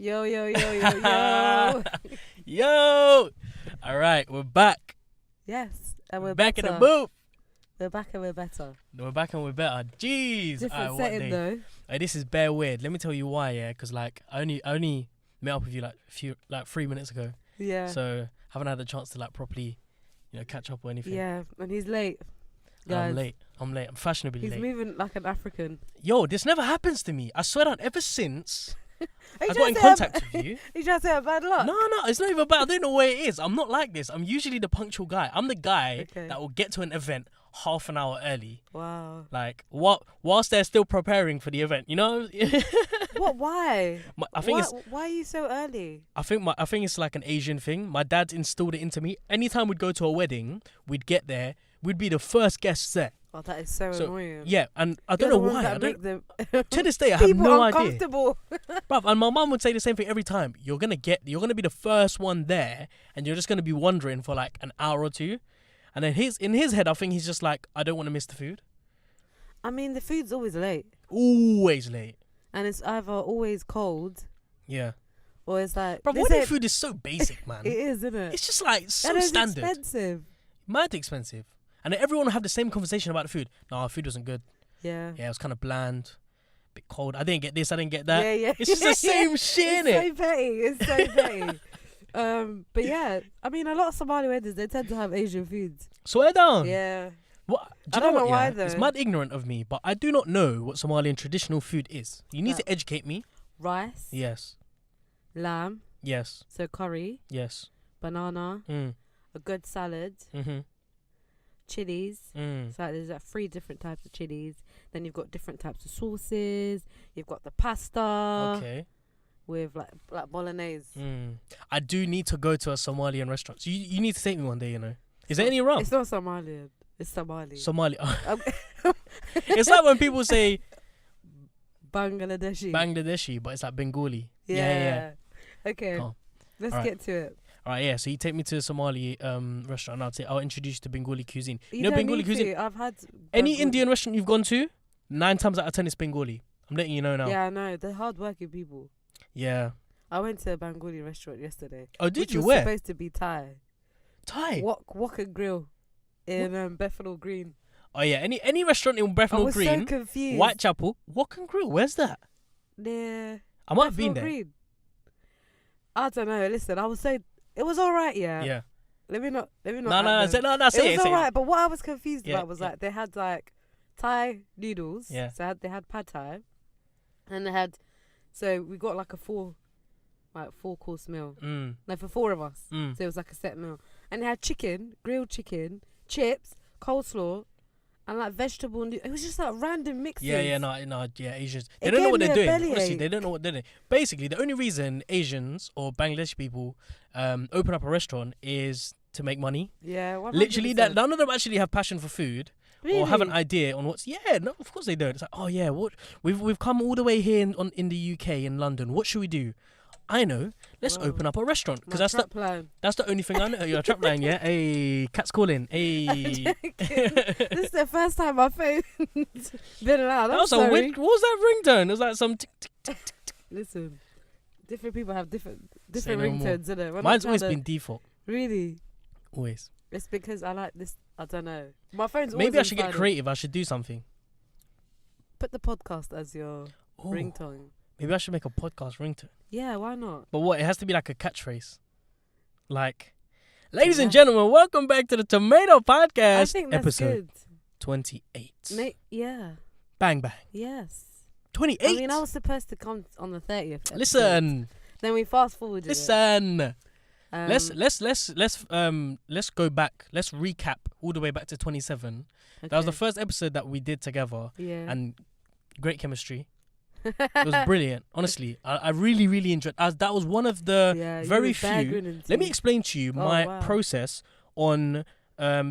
Yo, yo, yo, yo, yo. Yo! All right, we're back. Yes, and we're back better. in the booth. We're back and we're better. We're back and we're better. Jeez. Different what setting day. though. This is bare weird. Let me tell you why, yeah? Because, like, I only met up with you, 3 minutes ago. Yeah. So, haven't had the chance to, like, properly, catch up or anything. Yeah, and he's late. Guys. I'm late. I'm fashionably He's late. moving like an African. Yo, this never happens to me. I swear down, ever since I got in contact with you. You trying to say a bad luck? No, it's not even bad. I don't know where it is. I'm not like this. I'm usually the punctual guy. I'm the guy that will get to an event half an hour early. Wow. Like, whilst they're still preparing for the event, you know? What? Why? Why are you so early? I think it's like an Asian thing. My dad instilled it into me. Anytime we'd go to a wedding, we'd get there. We'd be the first guests there. Oh, that is so annoying. Yeah, and I don't know why. To this day, I have People no idea. uncomfortable. Bruv, and my mum would say the same thing every time. You're gonna be the first one there, and you're just gonna be wandering for like an hour or two, and then in his head, I think he's just like, I don't want to miss the food. I mean, the food's always late. Always late. And it's either always cold. Yeah. Or it's like... Bro, wedding food is so basic, man. It is, isn't it? It's just like so and standard. It's expensive. Mad expensive. And then everyone will have the same conversation about the food. No, our food wasn't good. Yeah. Yeah, it was kind of bland. Bit cold. I didn't get this, I didn't get that. Yeah. It's just the same shit, innit? It's so petty. But yeah, I mean, a lot of Somali weddings, they tend to have Asian foods. Swear down. Yeah. What? Do I you don't know what, why, yeah? though. It's mad ignorant of me, but I do not know what Somalian traditional food is. You need to educate me. Rice. Yes. Lamb. Yes. So curry. Yes. Banana. A good salad. Chilies. So there's like 3 different types of chilies. Then you've got different types of sauces. You've got the pasta. Okay. With like bolognese. I do need to go to a Somalian restaurant. So you need to take me one day, Is there any wrong? It's not Somalian. It's Somali. Somali. It's like when people say Bangladeshi, but it's like Bengali. Yeah. Okay. Calm. Let's get to it. All right, yeah. So you take me to a Somali restaurant, and I'll introduce you to Bengali cuisine. You know don't Bengali need cuisine? to. I've had Any Indian restaurant you've gone to, 9 times out of 10 it's Bengali. I'm letting you know now. Yeah, I know. They're hard-working people. Yeah. I went to a Bengali restaurant yesterday. Oh, did you? Was Where? Supposed to be Thai. Thai. Wok and Grill in Bethnal Green. Oh yeah. Any restaurant in Bethnal Green? I was so confused. Whitechapel. Wok and Grill. Where's that? Near. I might have been Bethnal there. Green. I don't know. Listen, I was so. It was all right. Yeah. Yeah. Let me not. No. It Say was all right, but what I was confused Yeah, about was like they had like Thai noodles. Yeah. So they had pad Thai, and they had. So we got like a 4-course meal. No, for 4 of us. So it was like a set meal, and they had chicken, grilled chicken, chips, coleslaw, and like vegetable. It was just like random mixes. Yeah. Asians. They don't know what they're doing. Honestly, they don't know what they're doing. Basically, the only reason Asians or Bangladeshi people open up a restaurant is to make money. Yeah. 100%. Literally, that none of them actually have passion for food. Really? Or have an idea on what's no, of course they don't. It's like, oh yeah, what we've come all the way here in the UK in London. What should we do? I know. Let's open up a restaurant because that's the only thing I know. Your trap line, yeah. Hey, cat's calling. Hey. This is the first time my phone's been around. What was that ringtone? It was like some. Tick, tick, tick, tick, tick. Listen, different people have different Say no ringtones, isn't it? Mine's always been default. Really? Always. It's because I like this. I don't know. My phone's Maybe I always should get creative. I should do something. Put the podcast as your ringtone. Maybe I should make a podcast ringtone. Yeah, why not? But what? It has to be like a catchphrase. Like, ladies and gentlemen, welcome back to the Tomato Podcast. I think that's episode good. 28. Yeah. Bang bang. Yes. 28. I mean, I was supposed to come on the 30th. episode. Listen. Then we fast forwarded. Listen. Let's go back. Let's recap all the way back to 27. Okay. That was the first episode that we did together. Yeah. And great chemistry. It was brilliant. Honestly, I really, really enjoyed. That was one of the very few. Let me explain to you my process on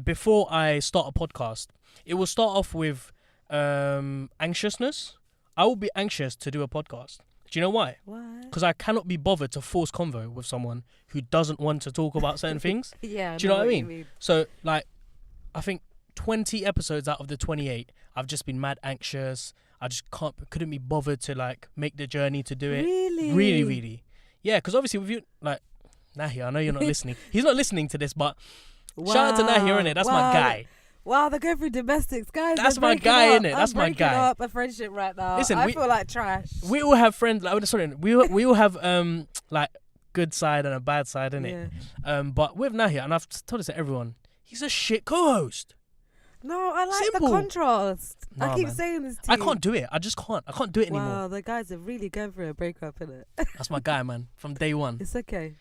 before I start a podcast. It will start off with anxiousness. I will be anxious to do a podcast. Do you know why? Why? Because I cannot be bothered to force convo with someone who doesn't want to talk about certain things. Yeah. Do you know what I mean? So, like, I think 20 episodes out of the 28, I've just been mad anxious. I just couldn't be bothered to, like, make the journey to do it. Really? Really, really. Yeah, because obviously with you, like, Nahi, I know you're not listening. He's not listening to this, but shout out to Nahi, innit? That's my guy. Wow, they're going through domestics, guys. That's my guy, innit? That's my guy. I'm breaking up a friendship right now. Listen, I feel like trash. We all have friends. Like, sorry, we all have like good side and a bad side, innit? Yeah. But with Nahi, and I've told this to everyone, he's a shit co-host. No, I like the contrast. I keep saying this to you. I can't do it. I just can't. I can't do it anymore. Wow, the guys are really going through a breakup, innit? That's my guy, man. From day one. It's okay.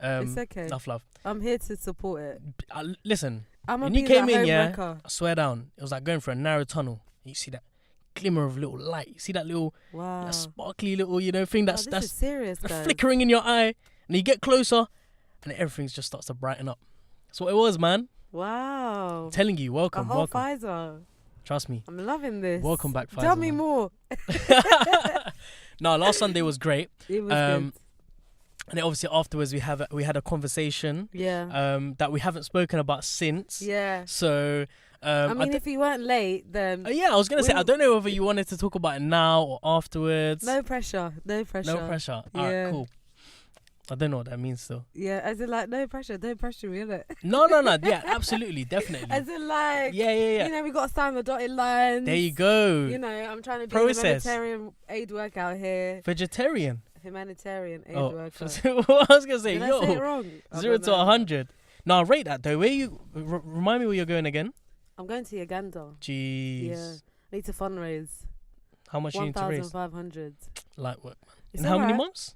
It's okay. Enough love. I'm here to support it. Listen, when you came in, I swear down, it was like going through a narrow tunnel. You see that glimmer of little light. You see that little, that sparkly little, thing that's serious, flickering in your eye. And you get closer, and everything just starts to brighten up. That's what it was, man. Wow. I'm telling you, welcome. The whole Pfizer. Trust me. I'm loving this. Welcome back, Pfizer. Tell me more. No, last Sunday was great. It was good. And then obviously afterwards we had a conversation. Yeah. That we haven't spoken about since. Yeah. So. I mean, if you weren't late, then. Yeah, I was gonna say I don't know whether you wanted to talk about it now or afterwards. No pressure. No pressure. No pressure. Yeah. Alright, cool. I don't know what that means though. Yeah, as in like no pressure, don't pressure me, innit? No. Yeah, absolutely, definitely. As in like Yeah. We got to sign the dotted lines. There you go. I'm trying to do a humanitarian aid worker out here. Vegetarian? Humanitarian aid worker. I was gonna say, Did I say it wrong? 0 to 100. No, I'll rate that though. Where you remind me where you're going again? I'm going to Uganda. Jeez. Yeah. I need to fundraise. How much you need to raise? 1,500. Light work. In how many months?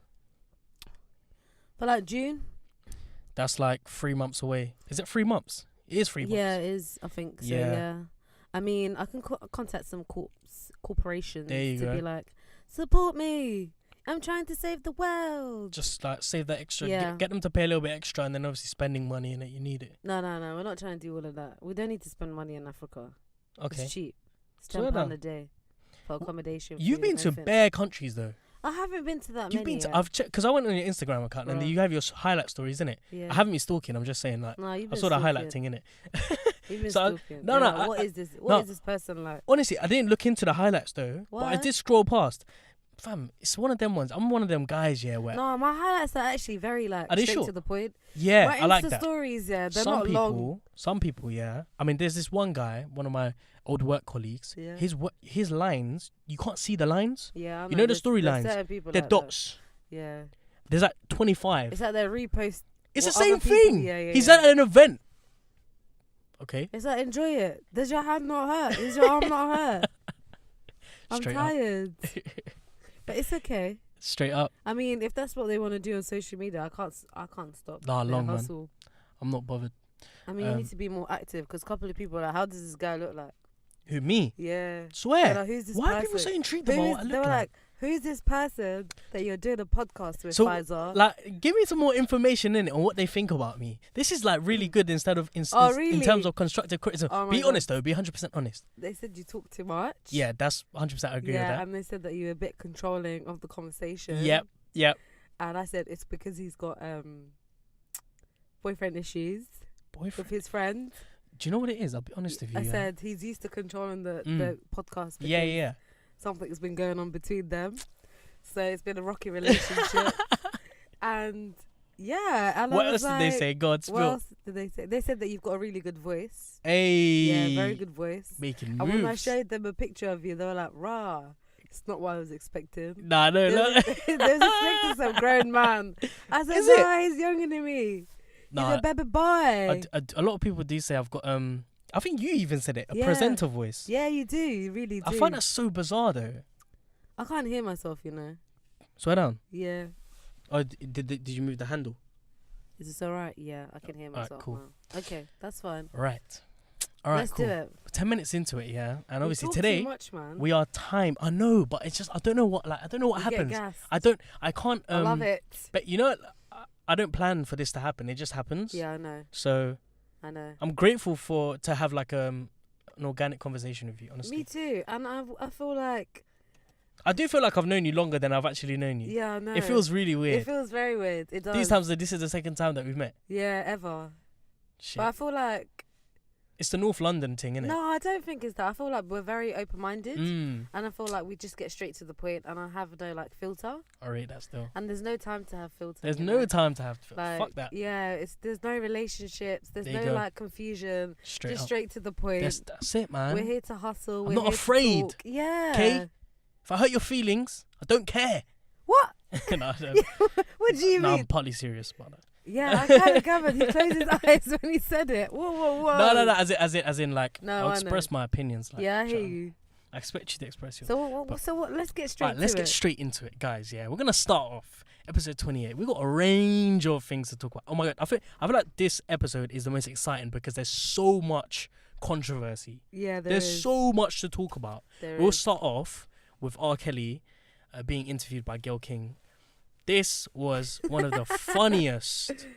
For like June. That's like 3 months away. Is it 3 months? It is 3 months. Yeah, it is. I think so. Yeah. I mean, I can contact some corporations to be like, support me. I'm trying to save the world. Just like save that extra. Yeah. Get them to pay a little bit extra, and then obviously spending money in it. You need it. No. We're not trying to do all of that. We don't need to spend money in Africa. Okay. It's cheap. It's £10 a day for accommodation. You've been to bare countries though. I haven't been to that many. You've been to. I've checked because I went on your Instagram account and you have your highlight stories, innit? Yeah. I haven't been stalking. I'm just saying like. No, you've been I saw the stalking. highlight thing, innit? You've been so stalking. No. What is this? What is this person like? Honestly, I didn't look into the highlights though. What? But I did scroll past. Fam, it's one of them ones. I'm one of them guys, where... No, my highlights are actually very, straight to the point. Yeah, I like that. Stories, they're not long. Some people, yeah. I mean, there's this one guy, one of my old work colleagues. Yeah. His lines, you can't see the lines. Yeah, I know the storylines. They're like dots. That. Yeah. There's like 25. It's like they repost. It's the same thing. He's at an event. Okay. It's like, enjoy it. Does your hand not hurt? Is your arm not hurt? I'm tired. But it's okay. Straight up. I mean, if that's what they want to do on social media, I can't stop. Nah, long man. I'm not bothered. I mean, you need to be more active because a couple of people are like, how does this guy look like? Who, me? Yeah. Swear. Like, who's this Why person? are people so intrigued about what I look They were like? Who's this person that you're doing a podcast with, Pfizer? Like, give me some more information in it on what they think about me. This is like really good instead of in terms of constructive criticism. Be honest though. Be 100% honest. They said you talk too much. Yeah, that's 100% I agree with that. Yeah, and they said that you were a bit controlling of the conversation. Yep. And I said it's because he's got boyfriend issues with his friends. Do you know what it is? I'll be honest with you. I said he's used to controlling the podcast. Yeah. Something's been going on between them, so it's been a rocky relationship. And what else did they say? What else did they say? They said that you've got a really good voice. Hey, yeah, very good voice. Making moves. And when I showed them a picture of you, they were like, "Rah, it's not what I was expecting." No. They was expecting some grown man. I said, "No, he's younger than me. He's a baby boy." A lot of people do say I've got I think you even said it. A presenter voice. Yeah, you do. You really do. I find that so bizarre, though. I can't hear myself, Swear down. Yeah. Oh, did you move the handle? Is this alright? Yeah, I can hear myself. Alright, cool. Now. Okay, that's fine. Right. Alright, Let's do it. 10 minutes into it, yeah. And obviously talk today too much, man. we are time. I know, but it's just I don't know what happens. I can't. I love it. But I don't plan for this to happen. It just happens. Yeah, I know. So. I know. I'm grateful to have like an organic conversation with you, honestly. Me too. And I feel like... I do feel like I've known you longer than I've actually known you. Yeah, I know. It feels really weird. It feels very weird. It does. These times, this is the second time that we've met. Yeah, ever. Shit. But I feel like It's the North London thing, innit? No, I don't think it's that. I feel like we're very open-minded, and I feel like we just get straight to the point, and I have no filter. I rate that still. And there's no time to have filter. There's no time to have fuck that. Yeah, there's no relationships. There's no confusion. Straight to the point. That's it, man. We're here to hustle. I'm not afraid. Yeah. Okay. If I hurt your feelings, I don't care. What? No, I don't. What do you mean? No, I'm partly serious about that. Yeah, I kind of gathered. He closed his eyes when he said it. Whoa. No. As in, I'll express my opinions. Yeah, I hear you. I expect you to express yours. So what? Let's get straight. Let's get straight into it, guys. Yeah, we're gonna start off episode 28. We've got a range of things to talk about. Oh my god, I feel like this episode is the most exciting because there's so much controversy. Yeah, there's so much to talk about. We'll start off with R. Kelly being interviewed by Gayle King. This was one of the funniest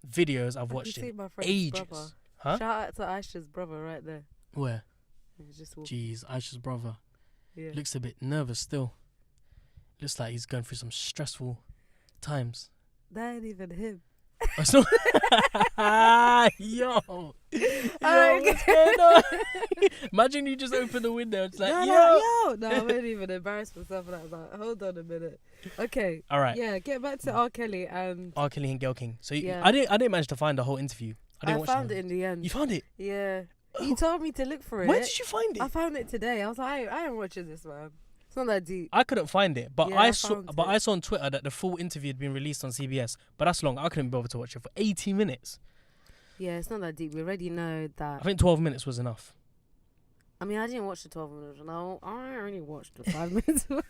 videos I've watched in ages. Brother. Huh? Shout out to Aisha's brother right there. Where? Jeez, Aisha's brother. Yeah. Looks a bit nervous still. Looks like he's going through some stressful times. That ain't even him. Oh, so yo, what's going on? Imagine you just open the window. It's like, yo. No, I wouldn't even embarrass myself like that. Hold on a minute. Okay. All right. Yeah, get back to R. Kelly and Gayle King. So I didn't manage to find the whole interview. I found it in the end. You found it? Yeah. You told me to look for it. Where did you find it? I found it today. I was like, I ain't watching this, man. It's not that deep. I couldn't find it, but I saw on Twitter that the full interview had been released on CBS. But that's long. I couldn't be bothered to watch it for 80 minutes. Yeah, it's not that deep. We already know that. I think 12 minutes was enough. I mean, I didn't watch the 12 minutes. No, I only watched the 5 minutes one.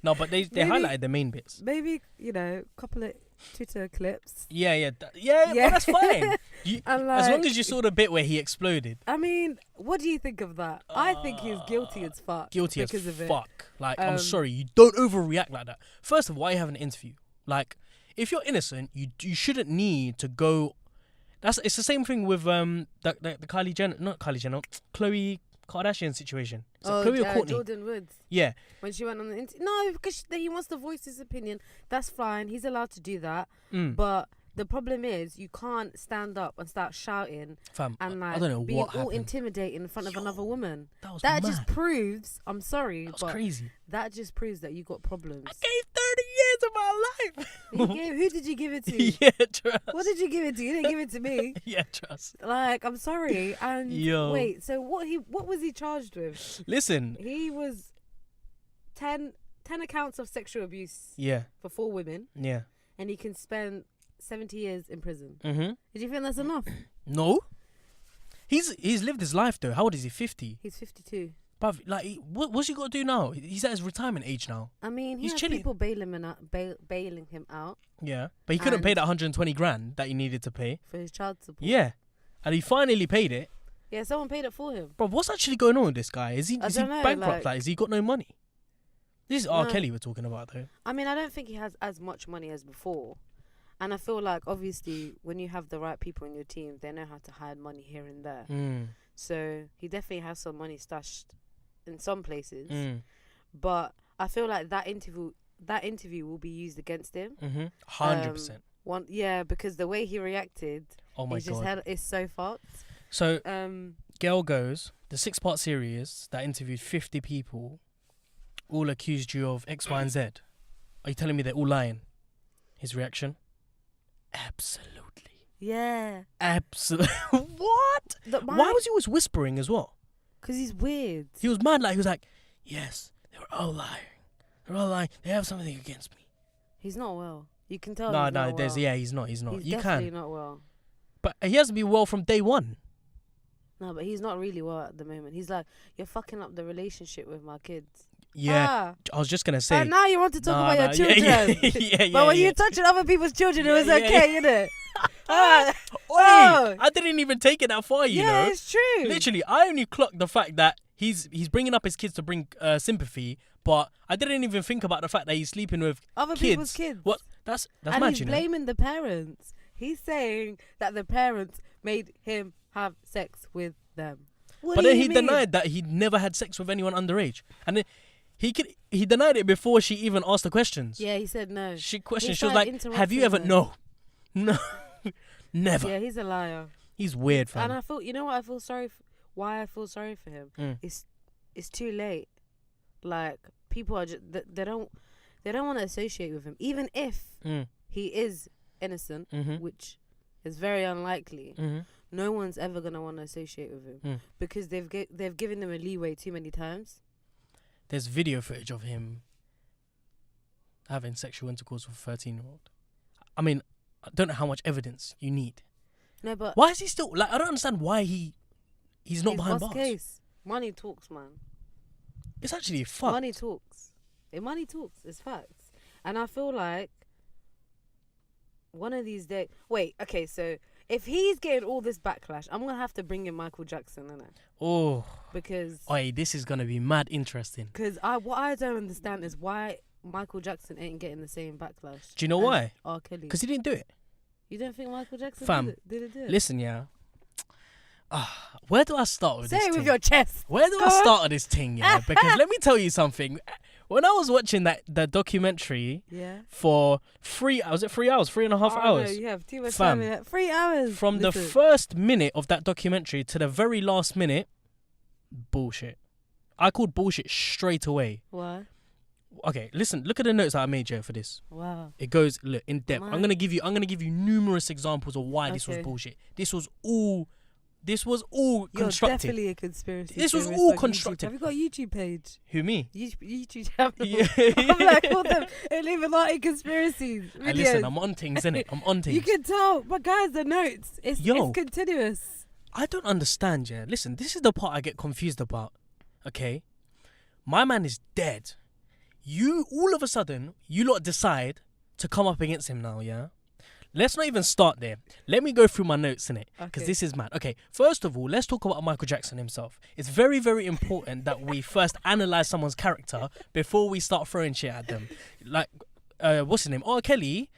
No, but they highlighted the main bits. Maybe, a couple of Twitter clips. Yeah. But that's fine. As long as you saw the bit where he exploded. I mean, what do you think of that? I think he's guilty as fuck. Guilty as fuck. Like, I'm sorry, you don't overreact like that. First of all, why are you having an interview? Like, if you're innocent, you shouldn't need to go. It's the same thing with the Khloe Kardashian situation. Khloe or Kourtney? Jordan Woods. Yeah. When she went on the interview. No, because he wants to voice his opinion. That's fine. He's allowed to do that. But the problem is you can't stand up and start shouting and I don't know being what all happened. intimidating in front of another woman. That just proves, I'm sorry, that was but crazy. That just proves that you got problems. I gave 30 years of my life. Who did you give it to? Yeah, trust. What did you give it to? You didn't give it to me. Yeah, trust. Like, I'm sorry. And wait, so what was he charged with? Listen. He was 10 accounts of sexual abuse. Yeah. For 4 women. Yeah. And he can spend 70 years in prison. Mm-hmm. Did you think that's enough? No. He's lived his life though. How old is he? 50. He's 52. But what's he got to do now? He's at his retirement age now. I mean, he's chilling. People bailing him out. Yeah, but he couldn't pay that 120 grand that he needed to pay for his child support. Yeah, and he finally paid it. Yeah, someone paid it for him. Bro, what's actually going on with this guy? Is he bankrupt? Like, has he got no money? This is R. Kelly we're talking about though. I mean, I don't think he has as much money as before. And I feel like, obviously, when you have the right people in your team, they know how to hide money here and there. So he definitely has some money stashed in some places. But I feel like that interview will be used against him. 100%. Because the way he reacted, oh my God, it's so fucked. So, Gayle Goes, the 6-part series that interviewed 50 people, all accused you of X, Y, and Z. Are you telling me they're all lying? His reaction? Absolutely. Yeah. Absolutely. What? Why was he always whispering as well? Because he's weird. He was mad. Like, he was like, yes, they were all lying. They're all lying. They have something against me. He's not well. You can tell. No, he's not. He's definitely not well. But he hasn't been well from day one. No, but he's not really well at the moment. He's like, you're fucking up the relationship with my kids. Yeah, I was just gonna say. And now you want to talk about your children. But when you're touching other people's children, it was okay, innit? I didn't even take it that far, you know. Yeah, it's true. Literally, I only clocked the fact that he's bringing up his kids to bring sympathy, but I didn't even think about the fact that he's sleeping with other people's kids. What? That's and mad, he's you know. blaming the parents. He's saying that the parents made him have sex with them. But then he denied that he'd never had sex with anyone underage, and then he denied it before she even asked the questions. Yeah, he said no. She was like, "Have you ever?" No, never. Yeah, he's a liar. He's weird, fam. And I feel, you know what I feel sorry for? Why I feel sorry for him? It's too late. Like, people are just, they don't want to associate with him, even if he is innocent, which is very unlikely. No one's ever gonna want to associate with him because they've given him a leeway too many times. There's video footage of him having sexual intercourse with a 13-year-old. I mean, I don't know how much evidence you need. No, but why is he still, like, I don't understand why he's not behind bars. Case. Money talks, man. It's actually fucked. Money talks. Money talks. It's facts. And I feel like one of these days. Wait, okay, so if he's getting all this backlash, I'm gonna have to bring in Michael Jackson, innit? Oh, because this is gonna be mad interesting. Because what I don't understand is why Michael Jackson ain't getting the same backlash. Do you know why? R. Kelly. Because he didn't do it. You don't think Michael Jackson did it? Listen, yeah. Where do I start with this? Say it with your chest. Where do I start with this thing, yeah? Because let me tell you something. When I was watching the documentary for 3 hours, 3.5 hours? No, you have too much time in that. 3 hours. From the first minute of that documentary to the very last minute, bullshit. I called bullshit straight away. Why? Okay, listen, look at the notes that I made here for this. Wow. It goes, look, in depth. I'm gonna give you numerous examples of why this was bullshit. This was all constructed. You're definitely a conspiracy. This was all constructed. Have you got a YouTube page? Who, me? YouTube channel. I'm like, all them Illuminati conspiracies. Hey, listen, I'm on things, innit? I'm on things. You can tell, but guys, the notes, it's continuous. I don't understand, yeah. Listen, this is the part I get confused about. Okay? My man is dead. You, all of a sudden, you lot decide to come up against him now, yeah? Let's not even start there. Let me go through my notes in it, because this is mad. Okay, first of all, let's talk about Michael Jackson himself. It's very, very important that we first analyze someone's character before we start throwing shit at them. Like, what's his name? R. Kelly.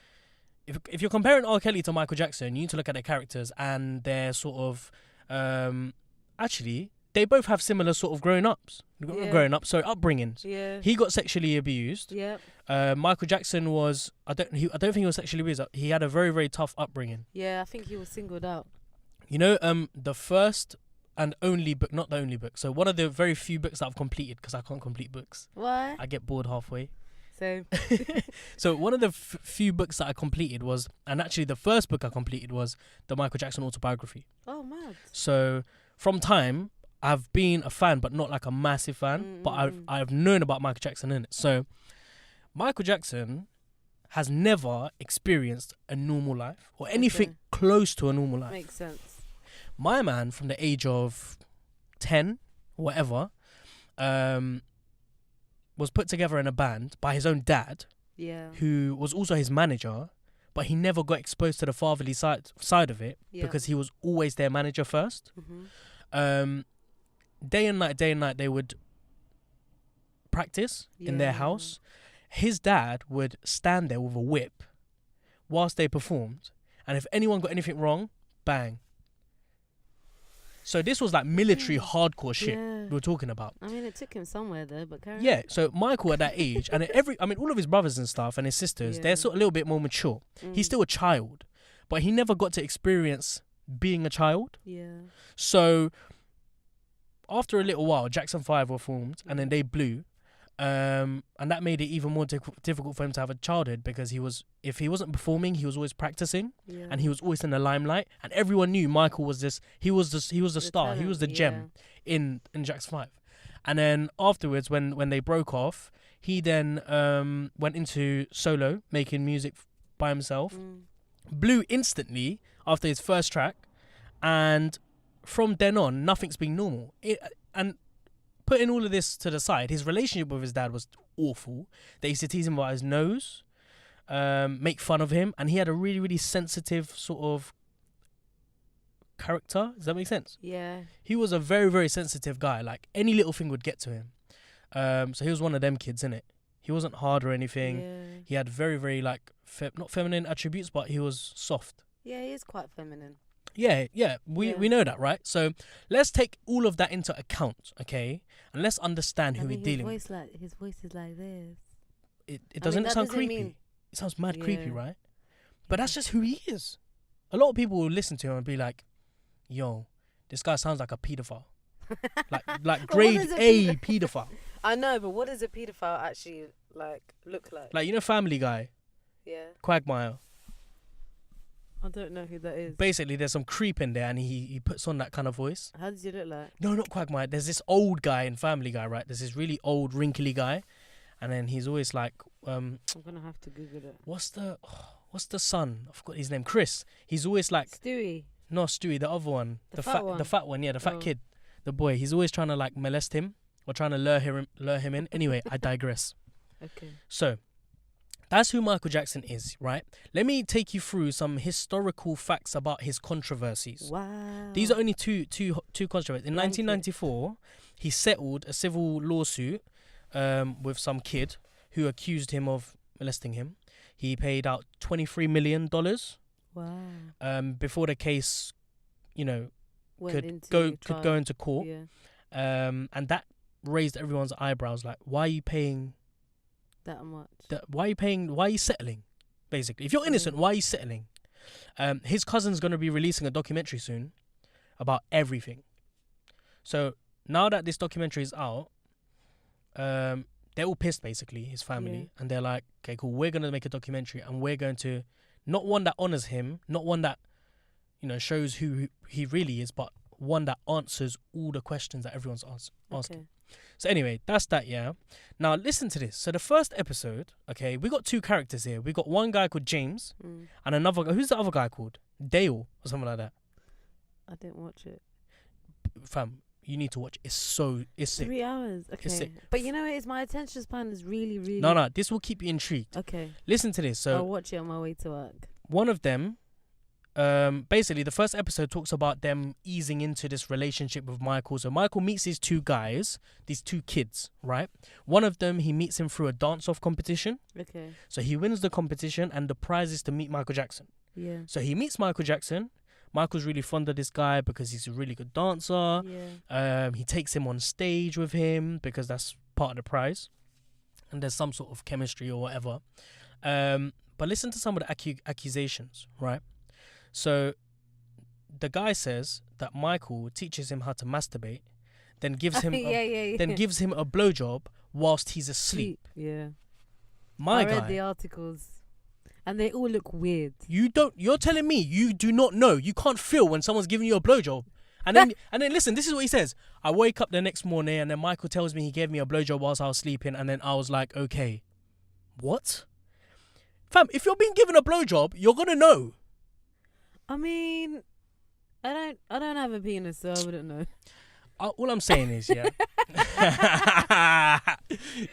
If you're comparing R. Kelly to Michael Jackson, you need to look at their characters and their sort of... actually, they both have similar sort of upbringings. Yeah. He got sexually abused. Yeah. Michael Jackson was I don't think he was sexually abused. He had a very, very tough upbringing. Yeah, I think he was singled out. You know, the first and only book, not the only book. So one of the very few books that I've completed, because I can't complete books. Why? I get bored halfway. So so one of the few books that I completed was, and actually the first book I completed was the Michael Jackson autobiography. Oh, mad. So from time, I've been a fan, but not like a massive fan. But I've known about Michael Jackson in it. So Michael Jackson has never experienced a normal life or anything close to a normal life. Makes sense. My man, from the age of 10, whatever, was put together in a band by his own dad, who was also his manager, but he never got exposed to the fatherly side of it because he was always their manager first. Day and night, they would practice in their house. His dad would stand there with a whip whilst they performed, and if anyone got anything wrong, bang. So this was like military hardcore shit we were talking about. I mean, it took him somewhere though, but so Michael at that age, and all of his brothers and stuff and his sisters, they're sort of a little bit more mature. He's still a child, but he never got to experience being a child. Yeah. So after a little while, Jackson 5 were formed, and then they blew. And that made it even more difficult for him to have a childhood, because if he wasn't performing, he was always practicing, and he was always in the limelight, and everyone knew Michael was this. He was the star. Talent, he was the gem in Jackson 5. And then afterwards, when they broke off, he then went into solo, making music by himself. Blew instantly after his first track, and from then on, nothing's been normal. And putting all of this to the side, his relationship with his dad was awful. They used to tease him about his nose, make fun of him, and he had a really, really sensitive sort of character. Does that make sense? Yeah. He was a very, very sensitive guy. Like, any little thing would get to him. So he was one of them kids, innit? He wasn't hard or anything. Yeah. He had very, very, like, not feminine attributes, but he was soft. Yeah, he is quite feminine. Yeah, we know that, right? So let's take all of that into account, okay? And let's understand who we're dealing with. His voice is like this. It doesn't sound creepy. It sounds mad creepy, right? But that's just who he is. A lot of people will listen to him and be like, yo, this guy sounds like a paedophile. like grade A paedophile. I know, but what does a paedophile actually look like? Like, you know Family Guy? Yeah. Quagmire. I don't know who that is. Basically, there's some creep in there and he puts on that kind of voice. How does he look like? No, not Quagmire. There's this old guy in Family Guy, right? There's this really old, wrinkly guy. And then he's always like... I'm going to have to Google it. What's the son? I forgot his name. Chris. He's always like... Stewie. No, Stewie, the other one. The fat one. The fat one, yeah, the fat kid. The boy. He's always trying to like molest him or trying to lure him in. Anyway, I digress. Okay. So... that's who Michael Jackson is, right? Let me take you through some historical facts about his controversies. Wow. These are only two controversies. In 1994, he settled a civil lawsuit with some kid who accused him of molesting him. He paid out $23 million. Wow. Before the case, could go into court. Yeah. And that raised everyone's eyebrows. Like, why are you paying that much? Why are you settling? Basically, if you're innocent, why are you settling? His cousin's going to be releasing a documentary soon about everything. So now that this documentary is out, they're all pissed, basically, his family. And they're like, okay, cool, we're going to make a documentary and we're going to, not one that honors him, not one that, shows who he really is, but one that answers all the questions that everyone's asking. Okay. So anyway, that's that, yeah. Now listen to this. So the first episode, okay, we got two characters here. We got one guy called James and another guy. Who's the other guy called? Dale or something like that. I didn't watch it. Fam, you need to watch. It's sick. 3 hours. Okay. It's sick. But you know, my attention span is really, really... No, this will keep you intrigued. Okay. Listen to this. So I'll watch it on my way to work. One of them, basically the first episode talks about them easing into this relationship with Michael. So Michael meets these two guys, these two kids, right? One of them, he meets him through a dance-off competition. Okay. So he wins the competition and the prize is to meet Michael Jackson. Yeah. So he meets Michael Jackson. Michael's really fond of this guy because he's a really good dancer. Yeah. He takes him on stage with him because that's part of the prize. And there's some sort of chemistry or whatever. But listen to some of the accusations, right? So the guy says that Michael teaches him how to masturbate, then gives him then gives him a blowjob whilst he's asleep. Yeah. I read the articles and they all look weird. You're telling me you do not know. You can't feel when someone's giving you a blowjob. And then listen, this is what he says. I wake up the next morning and then Michael tells me he gave me a blowjob whilst I was sleeping, and then I was like, okay, what? Fam, if you're being given a blowjob, you're gonna know. I mean, I don't have a penis, so I wouldn't know. All I'm saying is, yeah.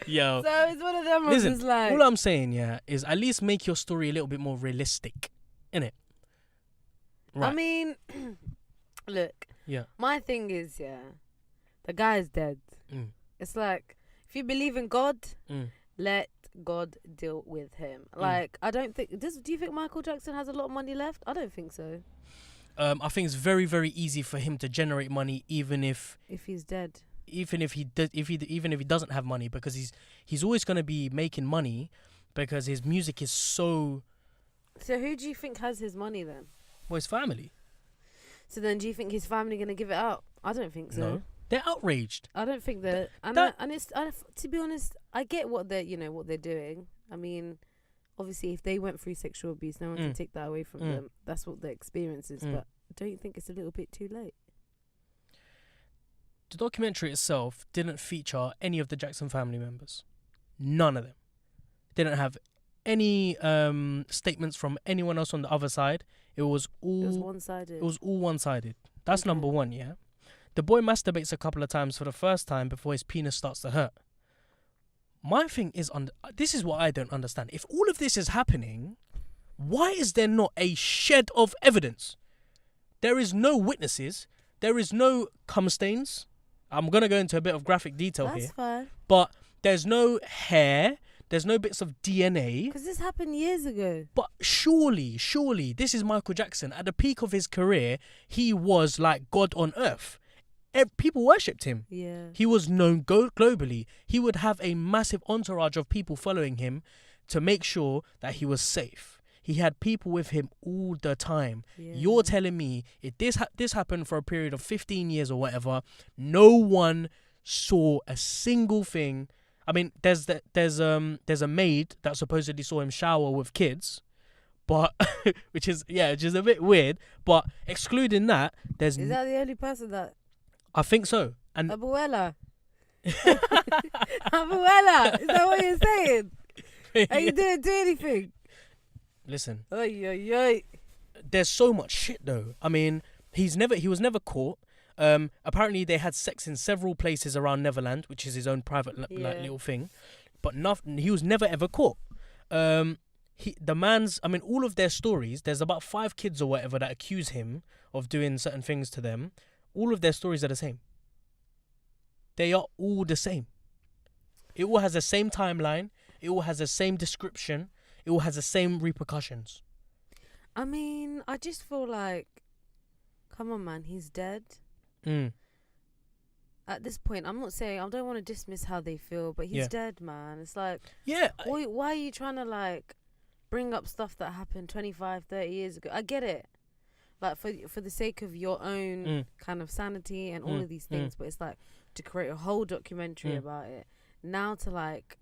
Yo. So it's one of them. Listen, all I'm saying, yeah, is at least make your story a little bit more realistic, innit? Right. I mean, look. Yeah. My thing is, yeah, the guy is dead. It's like, if you believe in God, let God deal with him. Like, I don't think... Do you think Michael Jackson has a lot of money left? I don't think so. I think it's very, very easy for him to generate money, even if he's dead. Even if he doesn't have money, because he's always going to be making money because his music is so... So who do you think has his money then? Well, his family. So then do you think his family going to give it up? I don't think so. No. They're outraged. I don't think that... to be honest, I get what they're doing. I mean, obviously, if they went through sexual abuse, no one can take that away from them. That's what their experience is. But don't you think it's a little bit too late? The documentary itself didn't feature any of the Jackson family members. None of them. Didn't have any statements from anyone else on the other side. It was one-sided. It was all one-sided. That's number one, yeah? The boy masturbates a couple of times for the first time before his penis starts to hurt. My thing is, this is what I don't understand. If all of this is happening, why is there not a shed of evidence? There is no witnesses. There is no cum stains. I'm going to go into a bit of graphic detail here. That's fine. But there's no hair. There's no bits of DNA. Because this happened years ago. But surely, this is Michael Jackson. At the peak of his career, he was like God on earth. People worshipped him. Yeah. He was known globally. He would have a massive entourage of people following him to make sure that he was safe. He had people with him all the time. Yeah. You're telling me if this happened for a period of 15 years or whatever, no one saw a single thing. I mean, there's a maid that supposedly saw him shower with kids, but which is a bit weird. But excluding that, is that the only person that? I think so. And Abuela. Abuela, is that what you're saying? And you didn't do anything. Listen. Oy, oy, oy. There's so much shit though. I mean, he was never caught. Apparently they had sex in several places around Neverland, which is his own private little thing. But he was never ever caught. All of their stories, there's about 5 kids or whatever that accuse him of doing certain things to them. All of their stories are the same. They are all the same. It all has the same timeline. It all has the same description. It all has the same repercussions. I mean, I just feel like, come on, man, he's dead. At this point, I'm not saying, I don't want to dismiss how they feel, but he's dead, man. It's like, why are you trying to like bring up stuff that happened 25, 30 years ago? I get it. Like for the sake of your own kind of sanity and all of these things, but it's like to create a whole documentary about it. Now to like,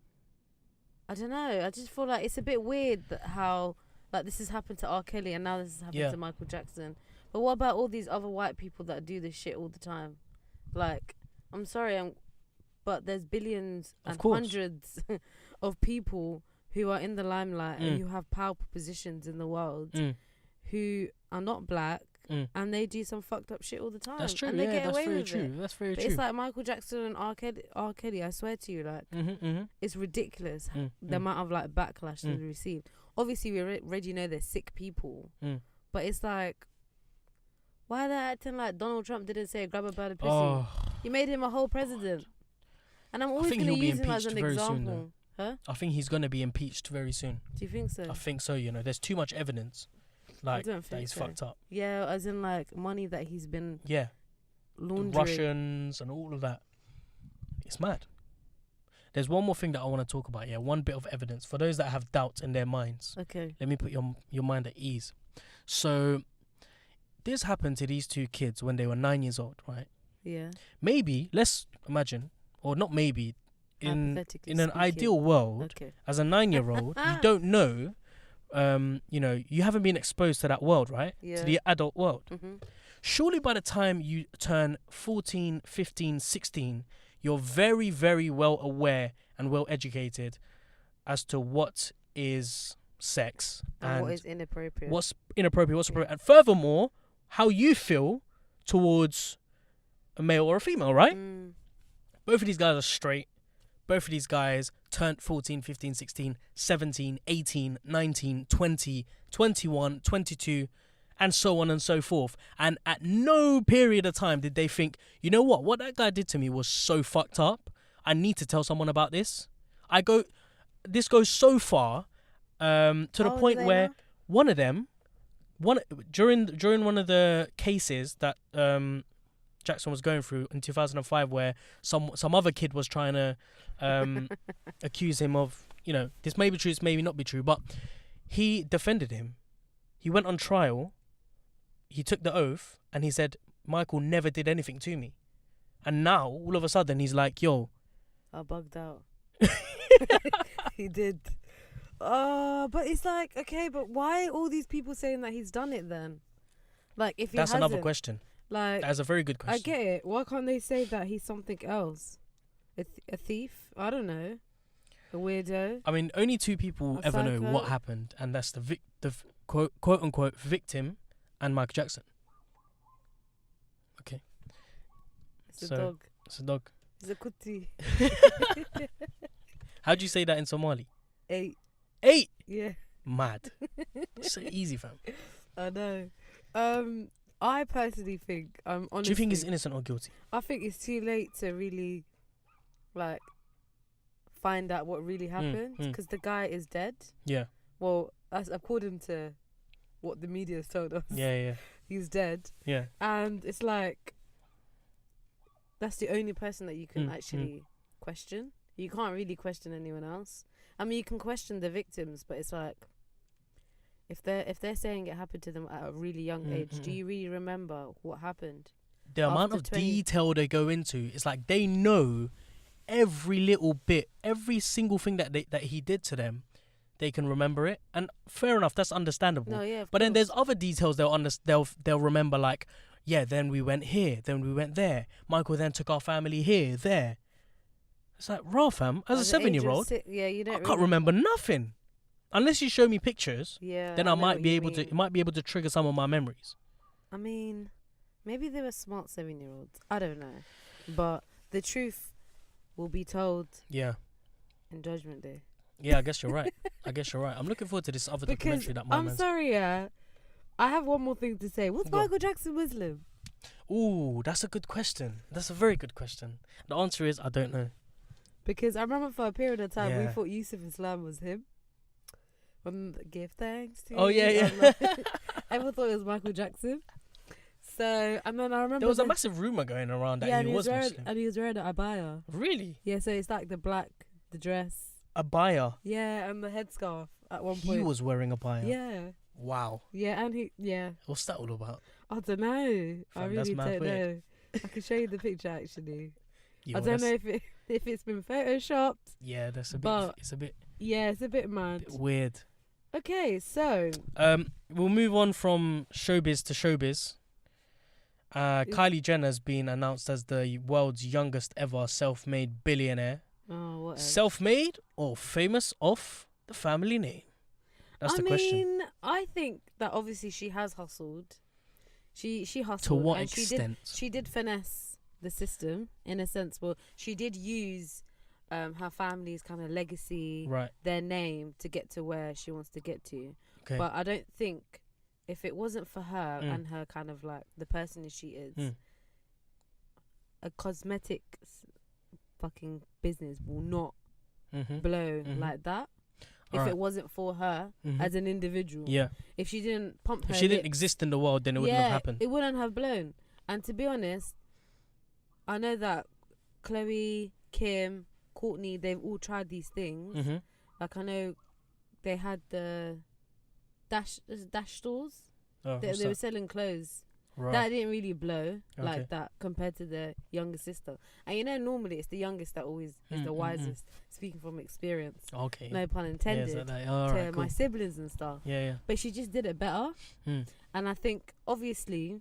I don't know. I just feel like it's a bit weird that how like this has happened to R. Kelly and now this has happened to Michael Jackson. But what about all these other white people that do this shit all the time? Like, I'm sorry, but there's billions and hundreds of people who are in the limelight and who have powerful positions in the world who are not black and they do some fucked up shit all the time. That's true. And they get away with true. it. That's very but true. It's like Michael Jackson and R. Kelly, I swear to you, like, it's ridiculous the amount of like backlash they received. Obviously, we already know they're sick people, but it's like, why are they acting like Donald Trump didn't say grab a bird of pussy? Oh. You made him a whole president. And I'm always going to use him as an example. Huh? I think he's going to be impeached very soon. Do you think so? I think so, there's too much evidence that he's fucked up. Yeah, as in like money that he's been laundering. The Russians and all of that. It's mad. There's one more thing that I want to talk about, one bit of evidence for those that have doubt in their minds. Okay. Let me put your mind at ease. So this happened to these 2 kids when they were 9 years old, right? Yeah. Maybe, let's imagine, or not maybe, in an ideal world, as a 9-year-old, you don't know, you haven't been exposed to that world, right? To the adult world. Surely by the time you turn 14, 15, 16, you're very, very well aware and well educated as to what is sex and what is inappropriate. What's inappropriate, what's appropriate. And furthermore, how you feel towards a male or a female, right? Both of these guys are straight. Both of these guys turned 14, 15, 16, 17, 18, 19, 20, 21, 22, and so on and so forth. And at no period of time did they think, you know what that guy did to me was so fucked up. I need to tell someone about this. This goes so far to the point where one of them, during one of the cases that Jackson was going through in 2005, where some other kid was trying to accuse him of, this may be true, this may not be true, but he defended him. He went on trial. He took the oath and he said, Michael never did anything to me. And now, all of a sudden, he's like, yo. I bugged out. He did. But it's like, okay, but why all these people saying that he's done it then? Like, if he That's hasn't, another question. Like, that's a very good question. I get it. Why can't they say that he's something else? A thief? I don't know. A weirdo? I mean, only 2 people ever know what happened, and that's the quote unquote victim and Michael Jackson. Okay. It's a dog. It's a dog. It's a kuti. How do you say that in Somali? 8. 8? Yeah. Mad. So easy, fam. I know. I personally think, honestly, do you think he's innocent or guilty? I think it's too late to really, like, find out what really happened, because the guy is dead. Yeah. Well, that's according to what the media has told us. Yeah. He's dead. Yeah. And it's like, that's the only person that you can actually question. You can't really question anyone else. I mean, you can question the victims, but it's like, if they're saying it happened to them at a really young age, do you really remember what happened? The amount of detail they go into, it's like they know every little bit, every single thing that he did to them. They can remember it, and fair enough, that's understandable. No, yeah, but then there's other details they'll remember, like, yeah, then we went here, then we went there. Michael then took our family here, there. It's like, raw fam, as a 7-year-old, you don't I can't remember nothing. Unless you show me pictures, then I might be able to. It might be able to trigger some of my memories. I mean, maybe they were smart 7-year-olds. I don't know, but the truth will be told. Yeah. In Judgment Day. Yeah, I guess you're right. I'm looking forward to this other documentary that my I'm sorry, I have one more thing to say. What's Michael Jackson Muslim? Ooh, that's a good question. That's a very good question. The answer is I don't know. Because I remember for a period of time we thought Yusuf Islam was him. Give thanks to you. Yeah. Everyone thought it was Michael Jackson. So, and then I remember there was a massive rumor going around that he was Muslim. And he was wearing a abaya. Really? Yeah, so it's like the dress. Abaya? Yeah, and the headscarf at one point. He was wearing a abaya? Yeah. Wow. Yeah, and What's that all about? I don't know. I really don't know. I can show you the picture actually. I don't know if it's been photoshopped. Yeah, it's a bit. Yeah, it's a bit mad. Bit weird. Okay, so we'll move on from showbiz to showbiz. Kylie Jenner's been announced as the world's youngest ever self-made billionaire. Oh, what? Self-made or famous off the family name? That's the question. I think that obviously she has hustled. She hustled. To what extent? She did finesse the system in a sense. Well, she did use her family's kind of legacy, right, their name, to get to where she wants to get to. Okay. But I don't think if it wasn't for her and her kind of like the person that she is, a cosmetics fucking business will not blow like that. If it wasn't for her as an individual. Yeah. If she didn't pump her If she didn't exist in the world, then it wouldn't have happened. It wouldn't have blown. And to be honest, I know that Chloe, Kim, Courtney, they've all tried these things. Like I know they had the Dash stores. They were selling clothes. Right. That didn't really blow like that compared to the younger sister. And you know, normally it's the youngest that always is the wisest. Speaking from experience. Okay. No pun intended. To my siblings and stuff. Yeah. But she just did it better. And I think obviously,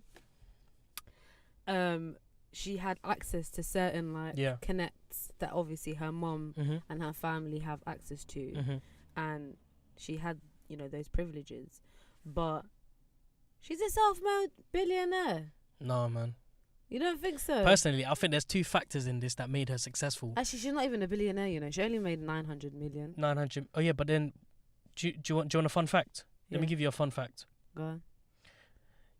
she had access to certain connects that obviously her mom and her family have access to, and she had those privileges, but. She's a self-made billionaire. No, man. You don't think so? Personally, I think there's two factors in this that made her successful. Actually, she's not even a billionaire, She only made 900 million. 900. Oh, yeah, but then, do you want a fun fact? Let me give you a fun fact. Go on.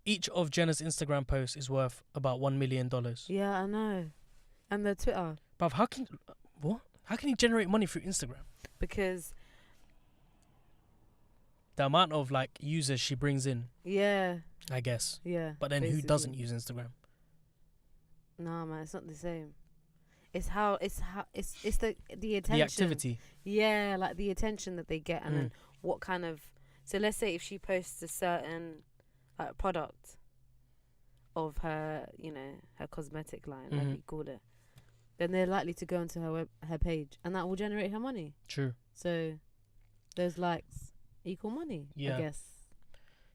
Each of Jenner's Instagram posts is worth about $1 million. Yeah, I know. And the Twitter. But how can you generate money through Instagram? Because... the amount of users she brings in. Yeah. I guess. Yeah. But then who doesn't use Instagram? No, man, it's not the same. It's the attention. The activity. Yeah, like the attention that they get, and then what kind of. So let's say if she posts a certain product of her, her cosmetic line, like you call it, then they're likely to go into her page, and that will generate her money. True. So those likes equal money, I guess.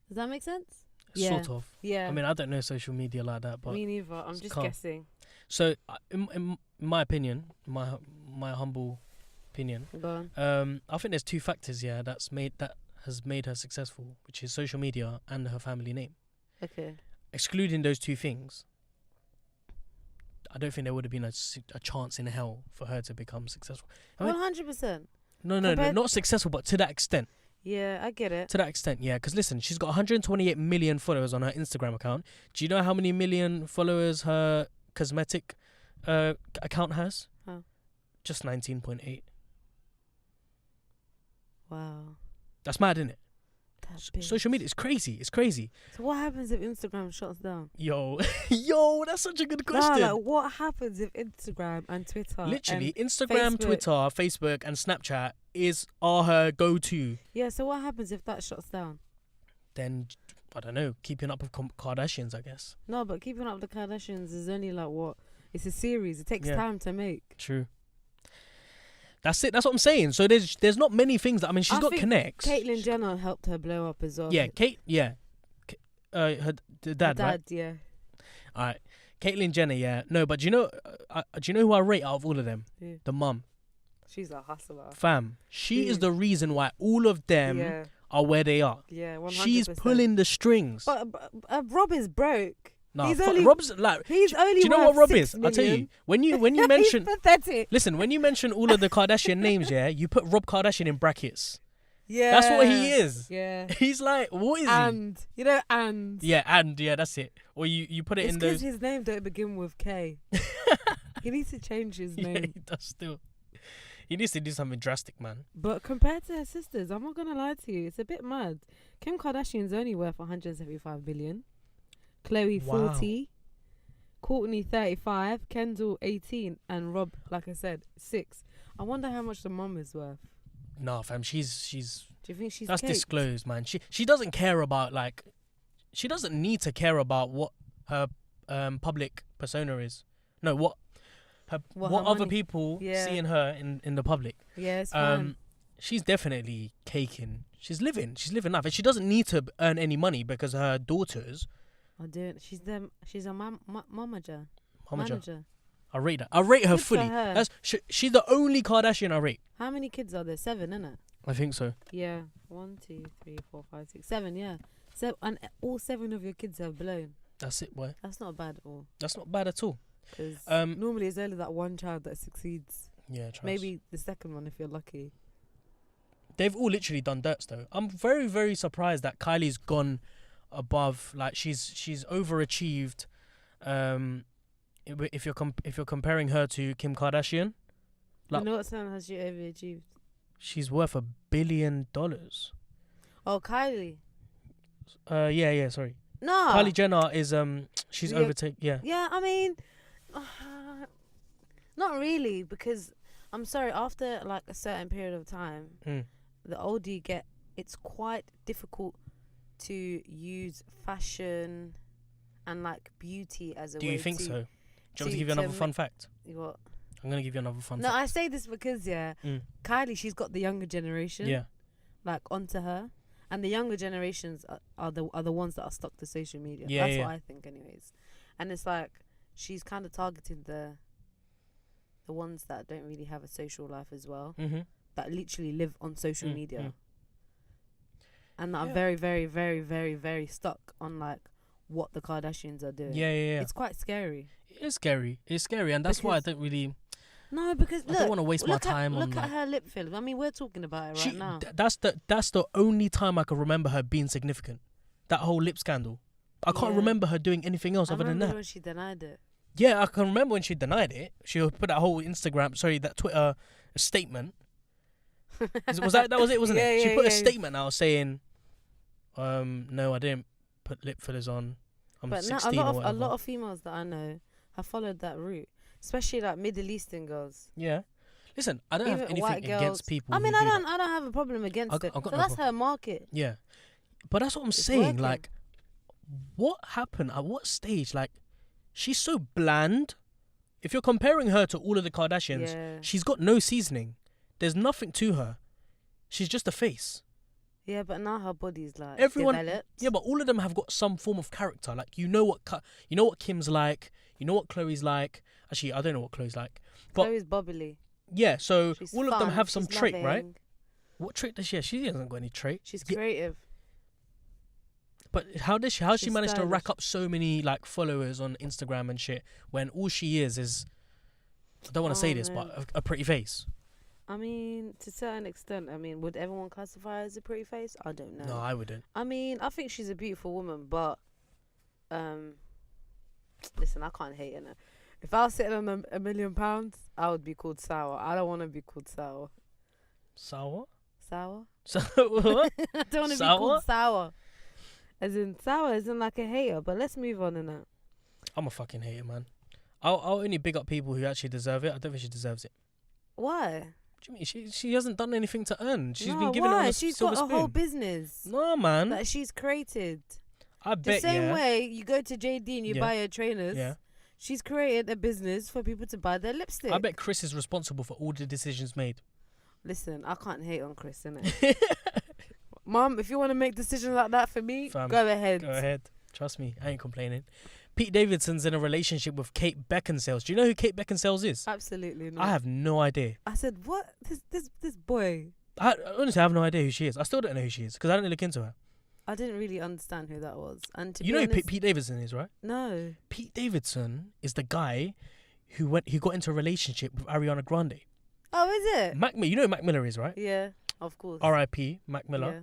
Does that make sense? Sort of. Yeah. I mean, I don't know social media like that, but me neither. I'm just guessing. So, in my opinion, my humble opinion, go on. I think there's two factors that has made her successful, which is social media and her family name. Okay. Excluding those two things, I don't think there would have been a chance in hell for her to become successful. 100%. No, not successful, but to that extent. Yeah, I get it. To that extent, yeah. Because listen, she's got 128 million followers on her Instagram account. Do you know how many million followers her cosmetic account has? How? Just 19.8. Wow. That's mad, isn't it? Social media is crazy. It's crazy. So what happens if Instagram shuts down? Yo, that's such a good question. Nah, what happens if Instagram and Twitter? Literally, Instagram, Twitter, Facebook, and Snapchat are her go-to. Yeah. So what happens if that shuts down? then I don't know, keeping up with Kardashians, I guess. No, but keeping up with the Kardashians is only like what? It's a series. It takes time to make. True. That's it. That's what I'm saying. So there's not many things that, I mean, she's got connects. Caitlyn Jenner helped her blow up as well. Yeah, her dad, right? Yeah. All right. Caitlyn Jenner, yeah. No, but do you know who I rate out of all of them? Yeah. The mum. She's a hustler. Fam. She is the reason why all of them are where they are. Yeah, 100%. She's pulling the strings. But Rob is broke. No, Rob's only. Do you know what Rob is? Million. I'll tell you. When you mention, he's pathetic. Listen, when you mention all of the Kardashian names, yeah, you put Rob Kardashian in brackets. Yeah, that's what he is. Yeah, he's like, what is he? Yeah, that's it. Or you put it in those. It's because his name don't begin with K. He needs to change his name. Yeah, he does still. He needs to do something drastic, man. But compared to her sisters, I'm not gonna lie to you, it's a bit mad. Kim Kardashian's only worth 175 billion. Khloe 40, Kourtney 35, Kendall 18, and Rob, like I said, 6. I wonder how much the mum is worth. Nah, fam, she's. Do you think she's? That's caked? Disclosed, man. She doesn't care about she doesn't need to care about what her public persona is. No, what other people see in her in the public. Yeah, it's fine. She's definitely caking. She's living life, and she doesn't need to earn any money because her daughters. I do. She's a momager. Manager. I rate that. I rate her fully. Her. She's the only Kardashian I rate. How many kids are there? 7, innit? I think so. Yeah. 1, 2, 3, 4, 5, 6, 7. Yeah. So, and all 7 of your kids have blown. That's it, boy. That's not bad at all. That's not bad at all. Because normally it's only that one child that succeeds. Yeah, trust. Maybe the second one if you're lucky. They've all literally done dirts though. I'm very, very surprised that Kylie's gone above. Like she's overachieved. If you're comparing her to Kim Kardashian, like, you know what time has she overachieved? She's worth $1 billion. Oh, Kylie. Yeah. Sorry. No. Kylie Jenner is she's overtaken. Yeah. Yeah, I mean, not really, because I'm sorry. After like a certain period of time, the older you get, it's quite difficult to use fashion and like beauty as a way. Do you think so? Do you want me to give you another fun fact? What? I'm gonna give you another fun fact. No, I say this because Kylie, she's got the younger generation, like onto her, and the younger generations are the ones that are stuck to social media. That's what I think, anyways. And it's like she's kind of targeted the ones that don't really have a social life as well, that literally live on social media, and that are very, very, very, very, very stuck on like what the Kardashians are doing. Yeah. It's quite scary. It's scary, and that's why I don't really. No, because I don't want to waste my time on. Look at her lip fillers. I mean, we're talking about it right now. That's the only time I can remember her being significant. That whole lip scandal. I can't remember her doing anything else other than that. When she denied it. Yeah, I can remember when she denied it. She put that whole that Twitter statement. That was it, wasn't it? She put a statement out saying, "No, I didn't put lip fillers on. I'm 16 or whatever." A lot of females that I know have followed that route, especially like Middle Eastern girls. Yeah. Listen, I don't have anything against people. I mean, I don't have a problem against it. So that's her market. Yeah, but that's what I'm saying. Like, what happened? At what stage? Like, she's so bland. If you're comparing her to all of the Kardashians, she's got no seasoning. There's nothing to her. She's just a face. Yeah, but now her body's like developed. Yeah, but all of them have got some form of character. Like you know what Kim's like. You know what Chloe's like. Actually, I don't know what Chloe's like. But Chloe's bubbly. Yeah, so she's all fun, of them have some trait, loving. right? What trait does she have? She hasn't got any trait. She's creative. But how she managed to rack up so many like followers on Instagram and shit when all she is I don't want to say this, but a pretty face. I mean, to a certain extent, would everyone classify her as a pretty face? I don't know. No, I wouldn't. I mean, I think she's a beautiful woman, but listen, I can't hate her. If I was sitting on £1 million, I would be called sour. I don't want to be called sour. Sour? Sour? What? I don't want to be called sour. As in sour, as in like a hater. But let's move on in that. I'm a fucking hater, man. I'll only big up people who actually deserve it. I don't think she deserves it. Why? do you mean she hasn't done anything to earn? She's been given why? it on a She's silver got a spoon. whole business. No, man. That she's created. I bet. The same way you go to JD and you buy your trainers. Yeah. She's created a business for people to buy their lipstick. I bet Chris is responsible for all the decisions made. Listen, I can't hate on Chris, innit? Mom, if you want to make decisions like that for me, Fam, go ahead. Go ahead. Trust me, I ain't complaining. Pete Davidson's in a relationship with Kate Beckinsale. Do you know who Kate Beckinsale is? Absolutely not. I have no idea. I said, what? This boy. Honestly, I have no idea who she is. I still don't know who she is because I didn't look into her. I didn't really understand who that was. And to you be know honest, who Pete Davidson is, right? No. Pete Davidson is the guy who got into a relationship with Ariana Grande. Oh, is it? You know who Mac Miller is, right? Yeah, of course. R.I.P. Mac Miller. Yeah.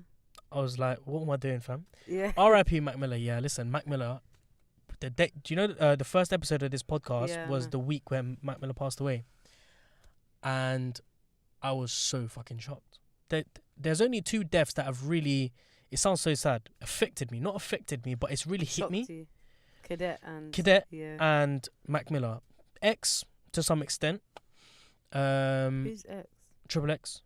I was like, what am I doing, fam? Yeah. R.I.P. Mac Miller. Yeah, listen, Mac Miller. Do you know the first episode of this podcast was the week when Mac Miller passed away, and I was so fucking shocked. There's only 2 deaths that have really, it sounds so sad, not affected me, but it's really hit me. You. Cadet and Mac Miller. X to some extent. Who's X? Triple X.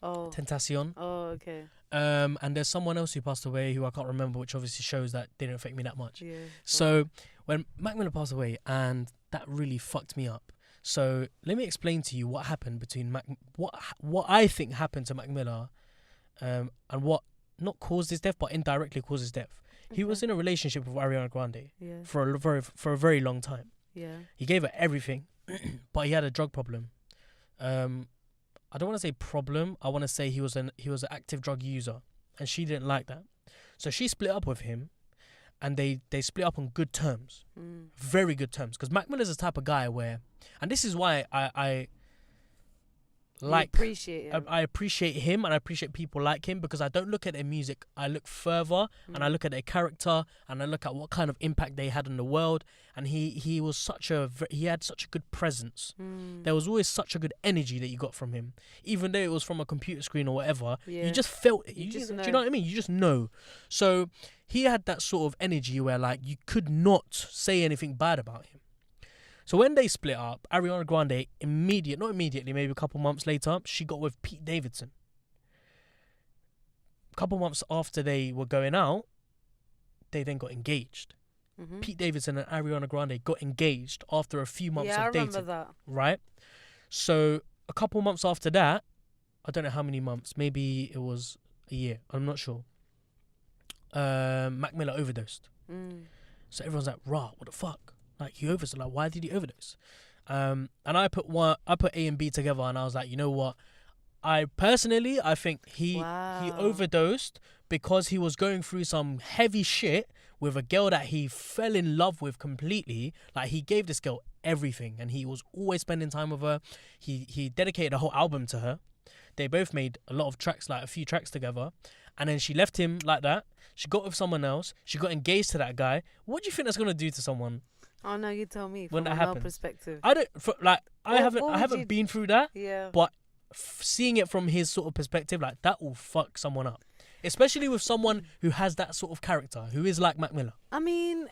Oh. Tentacion. Oh, okay. And there's someone else who passed away who I can't remember, which obviously shows that didn't affect me that much. Yeah. So when Mac Miller passed away, and that really fucked me up. So let me explain to you what happened between what I think happened to Mac Miller, and what not caused his death, but indirectly caused his death. Okay. He was in a relationship with Ariana Grande for a very long time. Yeah. He gave her everything, but he had a drug problem. I don't want to say problem. I want to say he was an active drug user, and she didn't like that. So she split up with him, and they split up on good terms, very good terms. Because Mac Miller's the type of guy where, and this is why I appreciate him. I appreciate him, and I appreciate people like him, because I don't look at their music. I look further, and I look at their character, and I look at what kind of impact they had on the world. And he had such a good presence. There was always such a good energy that you got from him, even though it was from a computer screen or whatever. Yeah. You just felt it. Do you know what I mean? You just know. So he had that sort of energy where, like, you could not say anything bad about him. So when they split up, Ariana Grande not immediately, maybe a couple months later, she got with Pete Davidson. A couple months after they were going out, they then got engaged. Mm-hmm. Pete Davidson and Ariana Grande got engaged after a few months of dating. Yeah, I remember that. Right? So a couple months after that, I don't know how many months, maybe it was a year, I'm not sure. Mac Miller overdosed. So everyone's like, rah, what the fuck? Like, he overdosed. Like, why did he overdose? And I put A and B together, and I was like, you know what? I think he overdosed because he was going through some heavy shit with a girl that he fell in love with completely. Like, he gave this girl everything, and he was always spending time with her. He dedicated a whole album to her. They both made a lot of tracks, like a few tracks together. And then she left him like that. She got with someone else. She got engaged to that guy. What do you think that's gonna do to someone? Oh no, you tell me. When from that a happens, perspective. I haven't been through that. Yeah. But seeing it from his sort of perspective, like, that will fuck someone up, especially with someone who has that sort of character, who is like Mac Miller. I mean,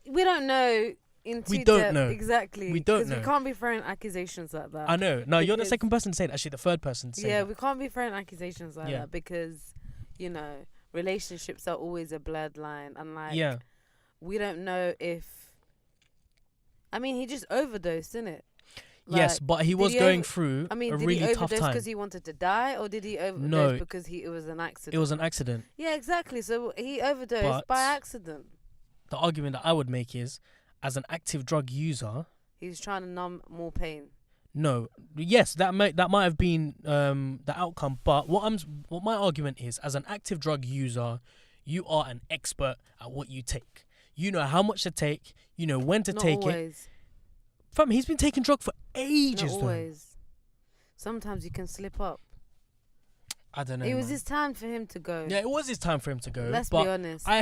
we don't know. We don't know exactly. We don't know. We can't be throwing accusations like that. I know. No, you're the second person to say it. Actually, the third person to say that. Yeah, we can't be throwing accusations like that, because, you know, relationships are always a blurred line, and like, we don't know if. I mean, he just overdosed, innit? Like, yes, but he was going through a really tough time. Did he overdose because he wanted to die, or did he overdose because it was an accident? It was an accident. Yeah, exactly. So he overdosed by accident. The argument that I would make is, as an active drug user, he was trying to numb more pain. No, yes, that might have been the outcome. But what my argument is, as an active drug user, you are an expert at what you take. You know how much to take. You know when to take it. Fam, he's been taking drugs for ages. Not always. Sometimes you can slip up. I don't know. It was his time for him to go. Yeah, it was his time for him to go. Let's be honest. I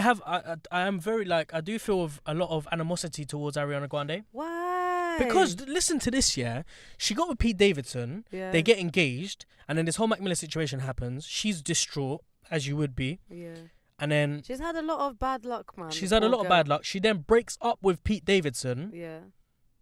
am very, like, I do feel a lot of animosity towards Ariana Grande. Why? Because listen to this, she got with Pete Davidson. Yeah. They get engaged, and then this whole Mac Miller situation happens. She's distraught, as you would be. Yeah. And then she's had a lot of bad luck, man. She's had a lot of bad luck. She then breaks up with Pete Davidson. Yeah.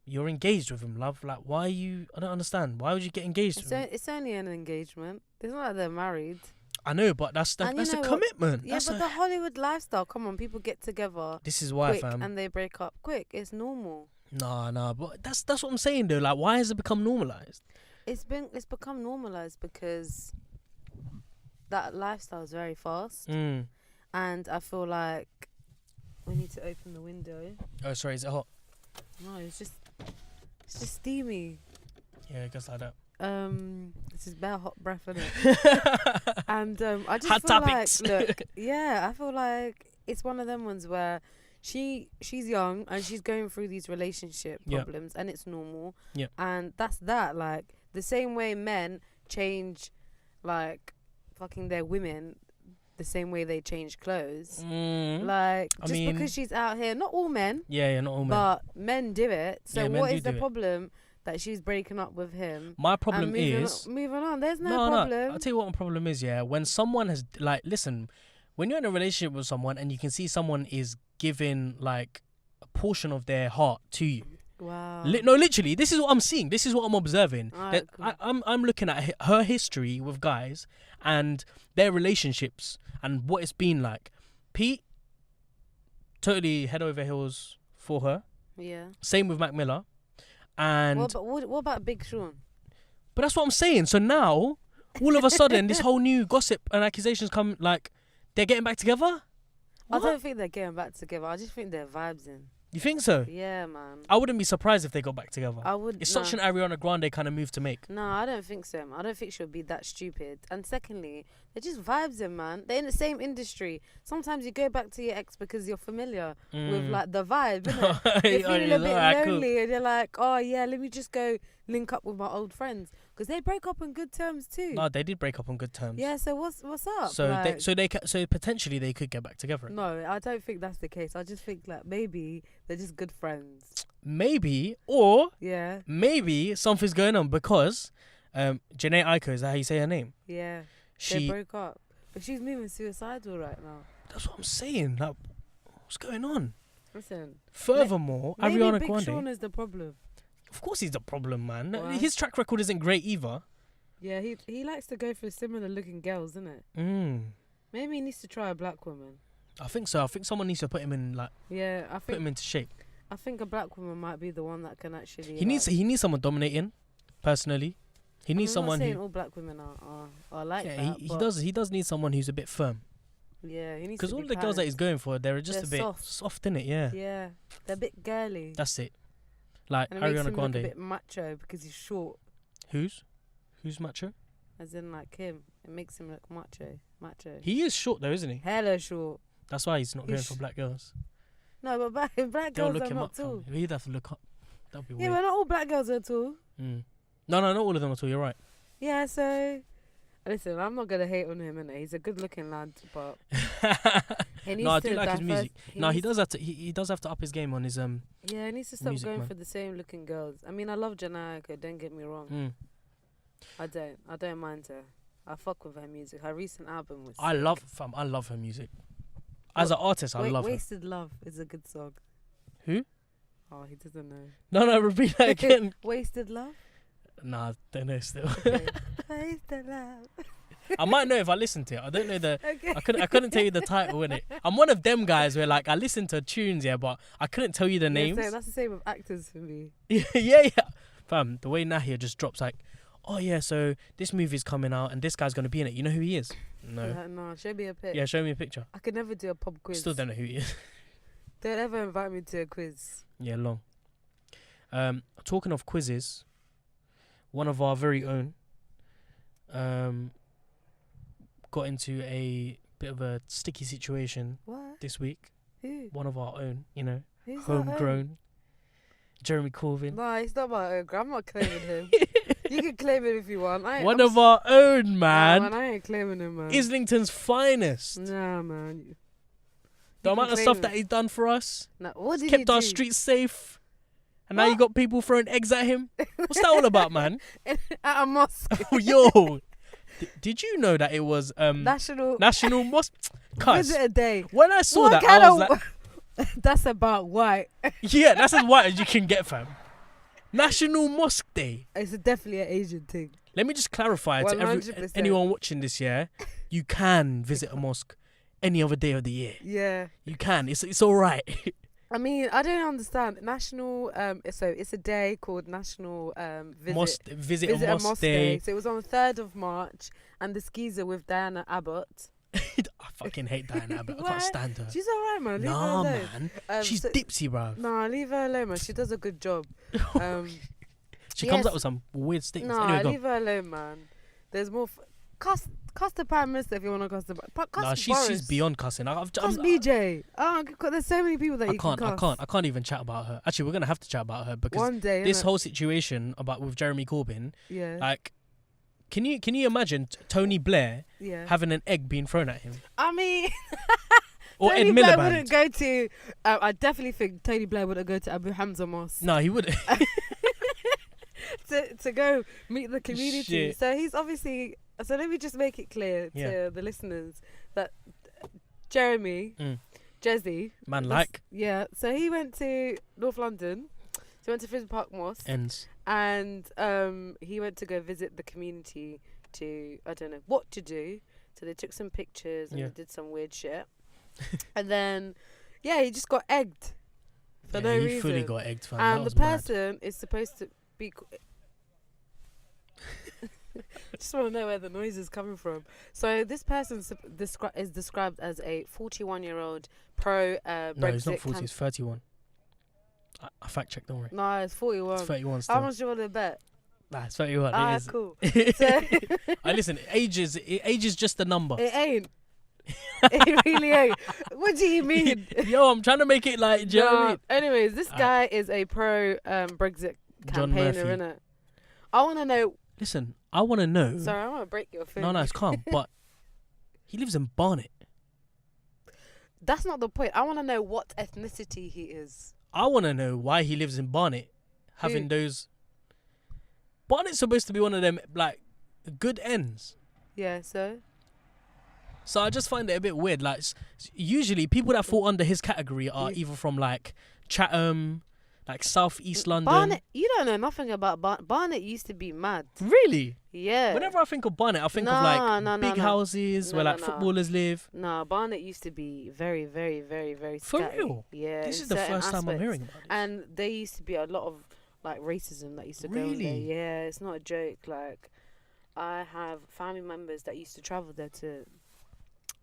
you're engaged with him, love. Like, why are you? I don't understand. Why would you get engaged with him? It's only an engagement. It's not like they're married. I know, but that's a commitment. Yeah, but the Hollywood lifestyle. Come on, people get together. This is why, quick, fam. And they break up quick. It's normal. Nah, but that's what I'm saying though. Like, why has it become normalized? It's become normalized because that lifestyle is very fast, and I feel like we need to open the window. Oh, sorry, is it hot? No, it's just steamy. Yeah, it gets like that. This is bare hot breath, isn't it? And I just hot feel topics. like, look, yeah, I feel like it's one of them ones where she's young and she's going through these relationship problems, and it's normal. Yeah. And that's that. Like the same way men change, like fucking their women, the same way they change clothes. Like because she's out here, not all men. Yeah, not all men. But men do it. So what is the problem? That she's breaking up with him. My problem is moving on. There's no problem. No. I'll tell you what my problem is. Yeah, when someone has listen, when you're in a relationship with someone and you can see someone is giving like a portion of their heart to you. Wow. No, literally, this is what I'm seeing. This is what I'm observing. Right, cool. I'm looking at her history with guys and their relationships and what it's been like. Pete, totally head over heels for her. Yeah. Same with Mac Miller. And what about Big Sean? But that's what I'm saying. So now, all of a sudden, this whole new gossip and accusations come, like, they're getting back together? What? I don't think they're getting back together. I just think they're vibes-in. You think so? Yeah, man. I wouldn't be surprised if they got back together. I would. It's such an Ariana Grande kind of move to make. No, I don't think so, man. I don't think she'll be that stupid. And secondly, they're just vibes-in, man. They're in the same industry. Sometimes you go back to your ex because you're familiar with, like, the vibe, innit? You're feeling a bit lonely and you're like, oh, yeah, let me just go link up with my old friends. Because they broke up on good terms too. No, they did break up on good terms. Yeah, so what's up? So like, so potentially they could get back together. No, I don't think that's the case. I just think like maybe they're just good friends. Maybe, or yeah, maybe something's going on because Janae Aiko, is that how you say her name? Yeah, they broke up, but she's moving suicidal right now. That's what I'm saying. Like, what's going on? Listen. Furthermore, maybe Ariana Big Grande. Sean is the problem. Of course he's the problem, man. Why? His track record isn't great either. Yeah, he likes to go for similar looking girls, isn't it? Maybe he needs to try a black woman. I think so. I think someone needs to put him in put him into shape. I think a black woman might be the one that can actually. He needs someone dominating. Personally, he needs someone who. I'm not saying all black women are like that. He does need someone who's a bit firm. Yeah, he needs. Because all the girls that he's going for, they're just a bit soft in it. Yeah. Yeah, they're a bit girly. That's it. Like and Ariana Grande. Look a bit macho because he's short. Who's macho? As in like him. It makes him look macho. He is short though, isn't he? Hella short. That's why he's not going for black girls. No, but black girls are not tall. He'd have to look up. That'd be weird. Yeah, but not all black girls are tall. No, not all of them are tall. You're right. Yeah, so listen, I'm not gonna hate on him, innit? He's a good-looking lad, but no, I do like his music. He does have to. He does have to up his game on his Yeah, he needs to stop music, going man. for the same-looking girls. I mean, I love Janayaka. Don't get me wrong. I don't mind her. I fuck with her music. Her recent album was. I love her music. As an artist, I love her. Wasted Love is a good song. Who? Oh, he doesn't know. No, repeat that again. Wasted Love? Nah, don't know still. Okay. Wasted Love. I might know if I listen to it. I don't know Okay. I couldn't tell you the title, innit? I'm one of them guys where like I listen to tunes, yeah, but I couldn't tell you the names. So that's the same with actors for me. yeah. Fam, the way Nahia just drops like, oh yeah, so this movie's coming out and this guy's gonna be in it. You know who he is? No. No, show me a pic. Yeah, show me a picture. I could never do a pub quiz. Still don't know who he is. Don't ever invite me to a quiz. Yeah, long. Talking of quizzes, one of our very own got into a bit of a sticky situation this week. Who? One of our own, you know, who's homegrown. Jeremy Corbyn. No, he's not my own. I'm not claiming him. You can claim him if you want. One of our own, man. Nah, man. I ain't claiming him, man. Islington's finest. Nah, man. The amount of stuff that he's done for us. Nah, what did he kept do? our streets safe. And now you got people throwing eggs at him. What's that all about, man? At a mosque. Yo. Did you know that it was National Mosque? Visit a day. When I saw that, I was like... That's about white. Yeah, that's as white as you can get, fam. National Mosque Day. It's definitely an Asian thing. Let me just clarify to anyone watching this, yeah? You can visit a mosque any other day of the year. Yeah. You can. It's all right. I mean, I don't understand. National, so it's a day called National Visit a Mosque Day. So it was on the 3rd of March, and the skeezer with Diana Abbott. I fucking hate Diana Abbott. I can't stand her. She's alright, man. Leave her alone. Man. She's dipsy, bruv. Nah, leave her alone, man. She does a good job. She comes up with some weird statements. Nah, anyway, leave her alone, man. There's more. Cuss the Prime Minister if you want to cuss the. Nah, she's beyond cussing. Cuss BJ. There's so many people that you can cuss. I can't even chat about her. Actually, we're gonna have to chat about her because one day, this whole situation with Jeremy Corbyn. Yeah. Like, can you imagine Tony Blair having an egg being thrown at him? I mean. Or Tony Ed Blair Miliband. wouldn't go to. I definitely think Tony Blair wouldn't go to Abu Hamza Mosque. No, he wouldn't. to go meet the community. Shit. So he's obviously. So let me just make it clear to the listeners that Jeremy, Jezzy, so he went to North London. So he went to Frisbee Park Mosque. And he went to go visit the community to, I don't know what to do. So they took some pictures and they did some weird shit. And then, he just got egged for no reason. He fully got egged, fam. And the person is supposed to be... just want to know where the noise is coming from. So this person is described as a 41-year-old pro-Brexit... No, he's not 40, he's 31. I fact-checked, don't worry. No, it's 41. It's 31 still. How much do you want to bet? Nah, it's 31. Ah, it is. Cool. So listen, age is just a number. It ain't. It really ain't. What do you mean? Yo, I'm trying to make it like, do you know what I mean? Anyways, this guy is a pro-Brexit campaigner, innit? I want to know... Listen, I want to know... Sorry, I want to break your thing. No, it's calm, but he lives in Barnet. That's not the point. I want to know what ethnicity he is. I want to know why he lives in Barnet, having those... Barnet's supposed to be one of them, like, good ends. Yeah, so? So I just find it a bit weird. Like, usually people that fall under his category are either from, like, Chatham, like, South East London. Barnet, you don't know nothing about Barnet. Barnet used to be mad. Really? Yeah. Whenever I think of Barnet, I think of, like, big houses where, like, footballers live. No, Barnet used to be very, very, very, very scatty. For real? Yeah. This is the first time I'm hearing about it. And there used to be a lot of, like, racism that used to go in there. Yeah, it's not a joke. Like, I have family members that used to travel there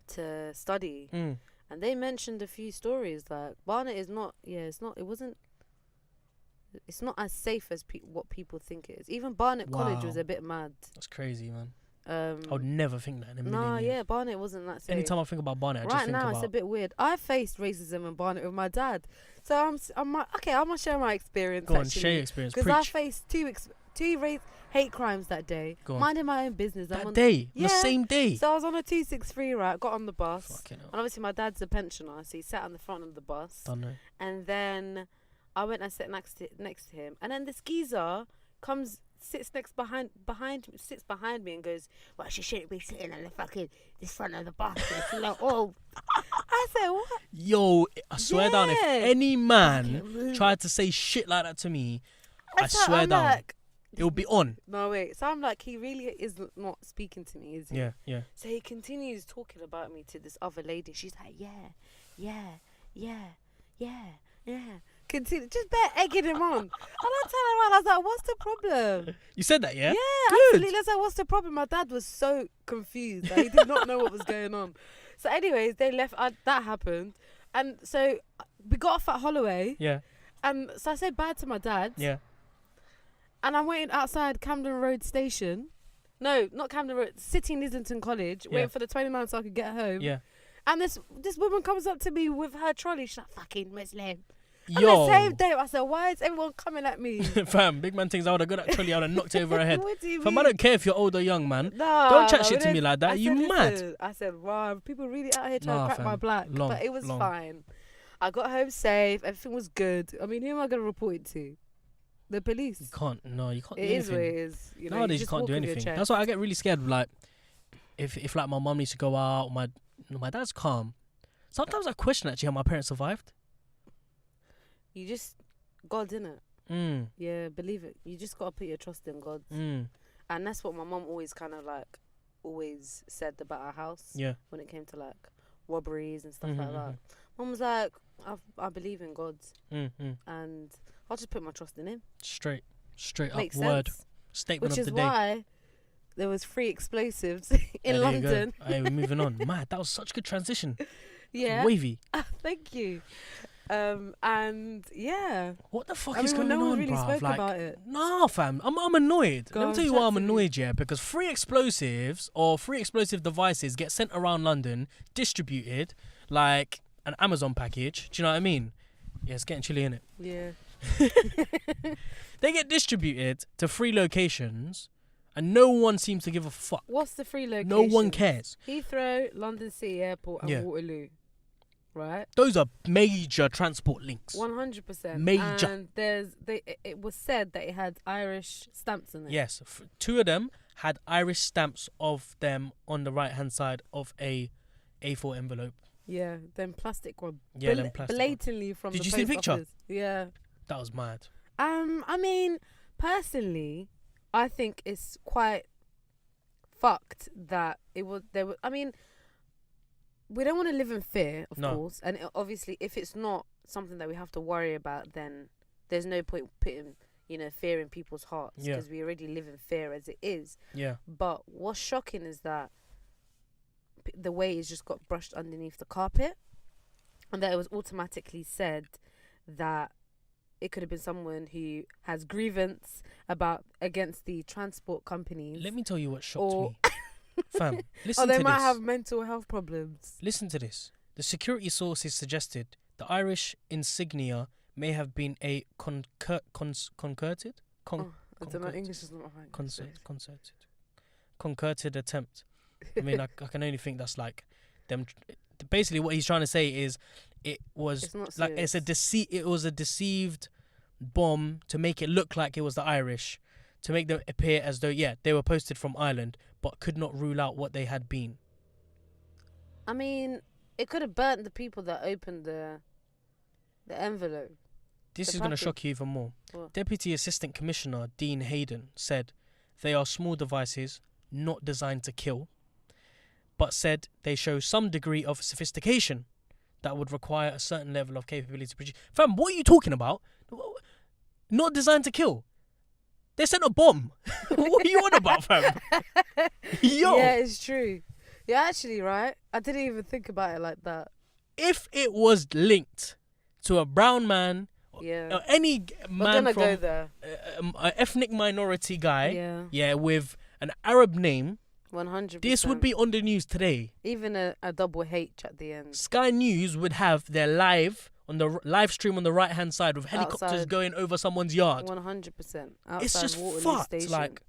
to study. And they mentioned a few stories. Like, Barnet is not, it's not as safe as what people think it is. Even Barnet College was a bit mad. That's crazy, man. I would never think that in a million years. Yeah, Barnet wasn't that safe. Anytime I think about Barnet, I just think about... it's a bit weird. I faced racism in Barnet with my dad. So I'm going to share my experience. Go on, share your experience. Because I faced two hate crimes that day. Minding my own business. The same day? So I was on a 263, right? Got on the bus. And obviously my dad's a pensioner, so he sat on the front of the bus. Don't know. And then I went and sat next to him. And then this geezer sits behind me and goes, well, she shouldn't be sitting on this front of the bus. Like, oh. I said, what? Yo, I swear down, if any man tried to say shit like that to me, I swear down, like, it'll be on. No, wait. So I'm like, he really is not speaking to me, is he? Yeah. So he continues talking about me to this other lady. She's like, yeah. Continue, just bare egging him on. And I turned around, I was like, what's the problem? You said that, yeah? Yeah, good. Absolutely. I was like, what's the problem? My dad was so confused. Like, he did not know what was going on. So anyways, they left. That happened. And so we got off at Holloway. Yeah. And so I said bye to my dad. Yeah. And I'm waiting outside Camden Road Station. No, not Camden Road. City in Islington College. Waiting for the 29 so I could get home. Yeah. And this woman comes up to me with her trolley. She's like, fucking Muslim. Yo. And the same day, I said, why is everyone coming at me? Fam, big man thinks I would have got that trolley, I would have knocked it over her head. What do you Fam, mean? I don't care if you're old or young, man. No, don't chat shit to me like that. You mad? I said, wow, people really out here trying to crack my black. But it was fine. I got home safe. Everything was good. I mean, who am I going to report it to? The police. You can't do anything. It is what it is. You know, nowadays you can't do anything. That's why I get really scared. Like, if like my mum needs to go out, my dad's calm. Sometimes I question actually how my parents survived. You just, God, innit? Yeah, believe it. You just gotta put your trust in God. And that's what my mum always kind of like always said about our house. Yeah. When it came to like robberies and stuff like that. Mum was like, I believe in God. And I'll just put my trust in him. Straight Makes up word. Sense. Statement Which of the is day. why there was 3 explosives in London. Hey, we're moving on. Man, that was such a good transition. Yeah. Wavy. Thank you. And yeah. What the fuck is going on, no one really bruv? spoke Like, about it. nah, fam. I'm annoyed. Let me tell you why I'm annoyed, yeah. Because 3 explosives or 3 explosive devices get sent around London, distributed like an Amazon package. Do you know what I mean? Yeah, it's getting chilly, innit? Yeah. They get distributed to 3 locations, and no one seems to give a fuck. What's the 3 locations? No one cares. Heathrow, London City Airport, and Waterloo. Right? Those are major transport links. 100%. Major. And it was said that it had Irish stamps in it. Yes. 2 of them had Irish stamps of them on the right-hand side of a A4 envelope. Yeah, them plastic one. Yeah, them plastic blatantly one. from Did the you see the post picture? office. Yeah. That was mad. I mean, personally, I think it's quite fucked that it was there. I mean, we don't want to live in fear, of course, and obviously, if it's not something that we have to worry about, then there's no point putting, fear in people's hearts because we already live in fear as it is. Yeah. But what's shocking is that the way it's just got brushed underneath the carpet, and that it was automatically said that it could have been someone who has grievance against the transport companies. Let me tell you what shocked me. Fam, listen to this. Or they might have mental health problems. Listen to this. The security sources suggested the Irish insignia may have been a concerted? I don't know, English is not right. Concerted attempt. I mean, I can only think that's like them. Basically, what he's trying to say is it was like it was a deceived bomb to make it look like it was the Irish, to make them appear as though they were posted from Ireland, but could not rule out what they had been. I mean, it could have burnt the people that opened the envelope. This is going to shock you even more. What? Deputy Assistant Commissioner Dean Hayden said they are small devices not designed to kill, but said they show some degree of sophistication that would require a certain level of capability to produce. Fam, what are you talking about? Not designed to kill. They sent a bomb. What are you on about, fam? Yo. Yeah, it's true. You're actually right. I didn't even think about it like that. If it was linked to a brown man, or any man from go there. An ethnic minority guy, with an Arab name, 100%. This would be on the news today. Even a double H at the end. Sky News would have their live stream on the right hand side with helicopters going over someone's yard. 100%. It's just Waterloo fucked. Station. Like,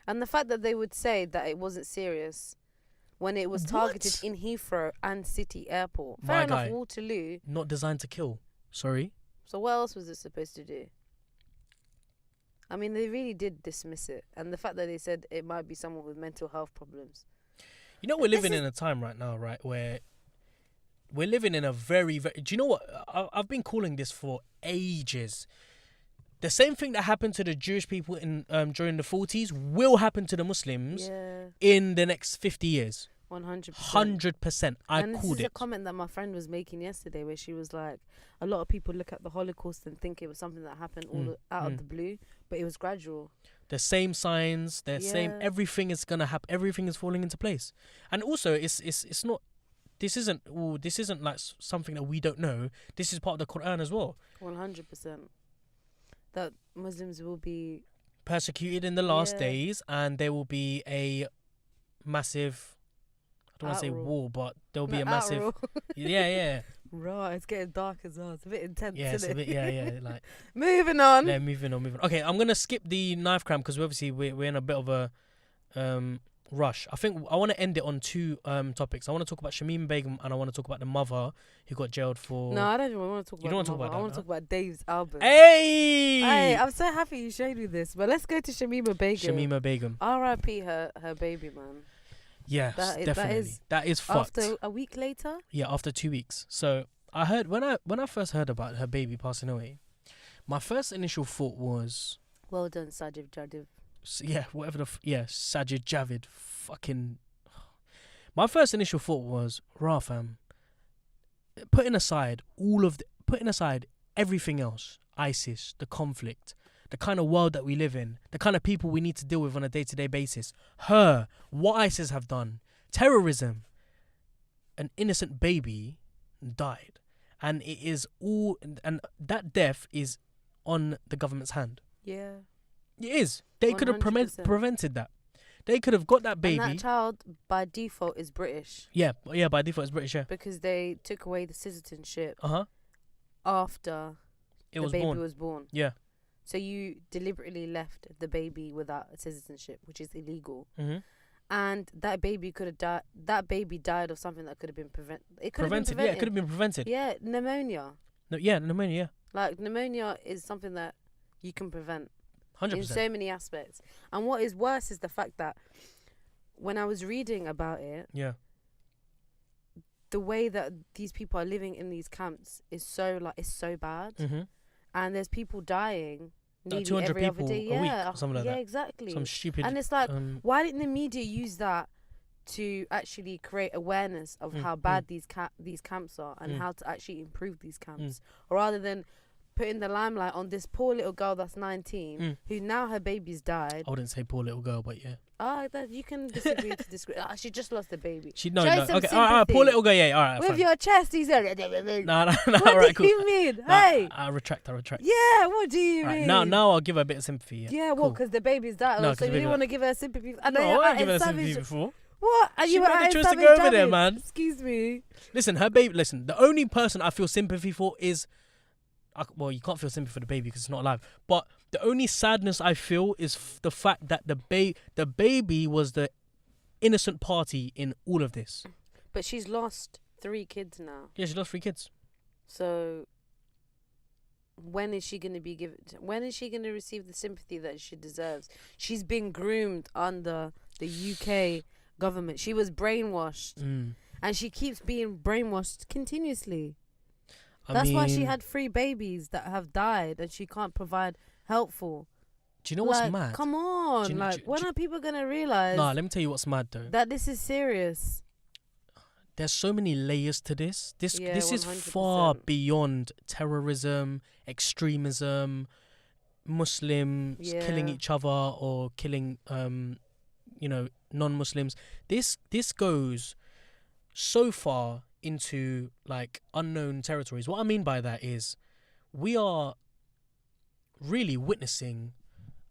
and the fact that they would say that it wasn't serious when it was targeted in Heathrow and City Airport. Fair enough, Waterloo. Not designed to kill. Sorry. So what else was it supposed to do? I mean, they really did dismiss it. And the fact that they said it might be someone with mental health problems. You know, we're living in a time right now, right, where we're living in a very, very... Do you know what? I've been calling this for ages. The same thing that happened to the Jewish people in during the 40s will happen to the Muslims in the next 50 years. 100%. 100%. I called it. This is a comment that my friend was making yesterday where she was like, a lot of people look at the Holocaust and think it was something that happened out of the blue, but it was gradual. The same signs, same... Everything is going to happen. Everything is falling into place. And also, it's not... This isn't like something that we don't know. This is part of the Quran as well. 100%. That Muslims will be... persecuted in the last days, and there will be a massive... I don't want to say war, but there'll be a massive... Yeah. Right, it's getting dark as well. It's a bit intense, yeah, isn't it? Like... Moving on. Yeah, moving on. Okay, I'm going to skip the knife crime because we're in a bit of a rush. I think I want to end it on 2 topics. I want to talk about Shamima Begum and I want to talk about the mother who got jailed for... No, I don't even want to talk about You don't want to talk about that? I want to talk about Dave's album. Hey, I'm so happy you showed me this. But let's go to Shamima Begum. Shamima Begum. R.I.P. her baby, man. Yes, definitely. That is fucked. After a week later? Yeah, after 2 weeks. So I heard when I first heard about her baby passing away, My first initial thought was, well done, Sajid Javid. Yeah, whatever Sajid Javid. Fucking. My first initial thought was, fam, putting aside everything else, ISIS, the conflict, the kind of world that we live in, the kind of people we need to deal with on a day-to-day basis, what ISIS have done, terrorism, an innocent baby died. And it is all, and that death is on the government's hand. Yeah. It is. They could have prevented that. They could have got that baby. And that child, by default, is British. Yeah, by default, it's British, yeah. Because they took away the citizenship the after baby was born. Yeah. So you deliberately left the baby without a citizenship, which is illegal. Mm-hmm. And that baby could have died. That baby died of something that could have been prevented. It could have been prevented. prevented. Yeah, it could have been prevented. Yeah, pneumonia. Pneumonia, yeah. Like, pneumonia is something that you can prevent. 100%. In so many aspects. And what is worse is the fact that when I was reading about it, the way that these people are living in these camps is so bad. Mm-hmm. And there's people dying nearly 200 every people other day. a week or something like that. Yeah, exactly. Some stupid. And it's like, why didn't the media use that to actually create awareness of how bad these camps are and how to actually improve these camps, rather than putting the limelight on this poor little girl that's 19 who now her baby's died. I wouldn't say poor little girl, but yeah. You can disagree to disagree. She just lost a baby. No. Okay, all right, poor little girl, yeah, all right. With fine. your chest, he said. No, all what right, do you mean? Hey. I retract. Yeah, what do you mean? Now I'll give her a bit of sympathy. Yeah, well, because the baby's died. No, so you didn't want to give her sympathy. I didn't give her sympathy before. What? She made the choice to go over there, man. Excuse me. Listen, her baby. Listen, the only person I feel sympathy for is, well, you can't feel sympathy for the baby because it's not alive. But the only sadness I feel is the fact that the baby was the innocent party in all of this. But she's lost 3 kids now. Yeah, she lost 3 kids. So when is she going to be given? When is she going to receive the sympathy that she deserves? She's been groomed under the UK government. She was brainwashed, and she keeps being brainwashed continuously. That's why she had 3 babies that have died, and she can't provide help for. Do you know what's mad? Come on, when are people gonna realize? Nah, let me tell you what's mad though. That this is serious. There's so many layers to this. This is 100%. far beyond terrorism, extremism, Muslims killing each other or killing non-Muslims. This goes so far into like unknown territories. What I mean by that is we are really witnessing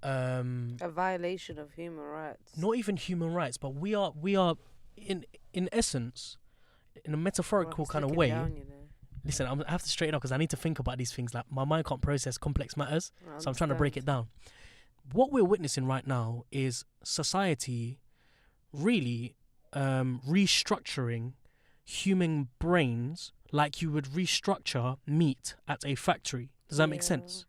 a violation of human rights. Not even human rights, but we are in essence, in a metaphorical kind of way. Down, Listen, I have to straighten up because I need to think about these things. Like my mind can't process complex matters, so I'm trying to break it down. What we're witnessing right now is society really restructuring human brains like you would restructure meat at a factory. Does that make sense?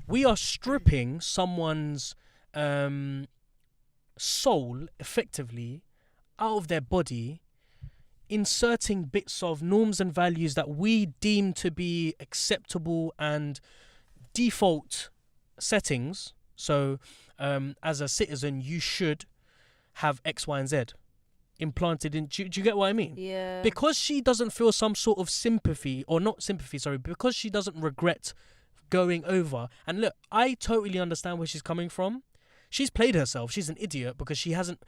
We are stripping someone's soul effectively out of their body, inserting bits of norms and values that we deem to be acceptable and default settings. So as a citizen, you should have X, Y, and Z implanted in. Do you get what I mean? Yeah. Because she doesn't feel some sort of sympathy, or not sympathy, sorry, because she doesn't regret going over. And look, I totally understand where she's coming from. She's played herself. She's an idiot because she hasn't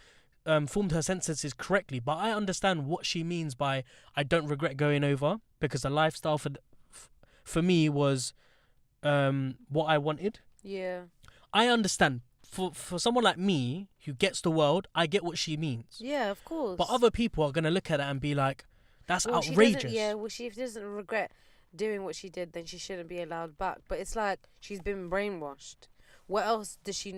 formed her sentences correctly. But I understand what she means by I don't regret going over, because the lifestyle for me was what I wanted. Yeah. I understand. For someone like me who gets the world, I get what she means. Yeah, of course. But other people are going to look at it and be like, that's outrageous. If she doesn't regret doing what she did, then she shouldn't be allowed back. But it's like she's been brainwashed. What else is she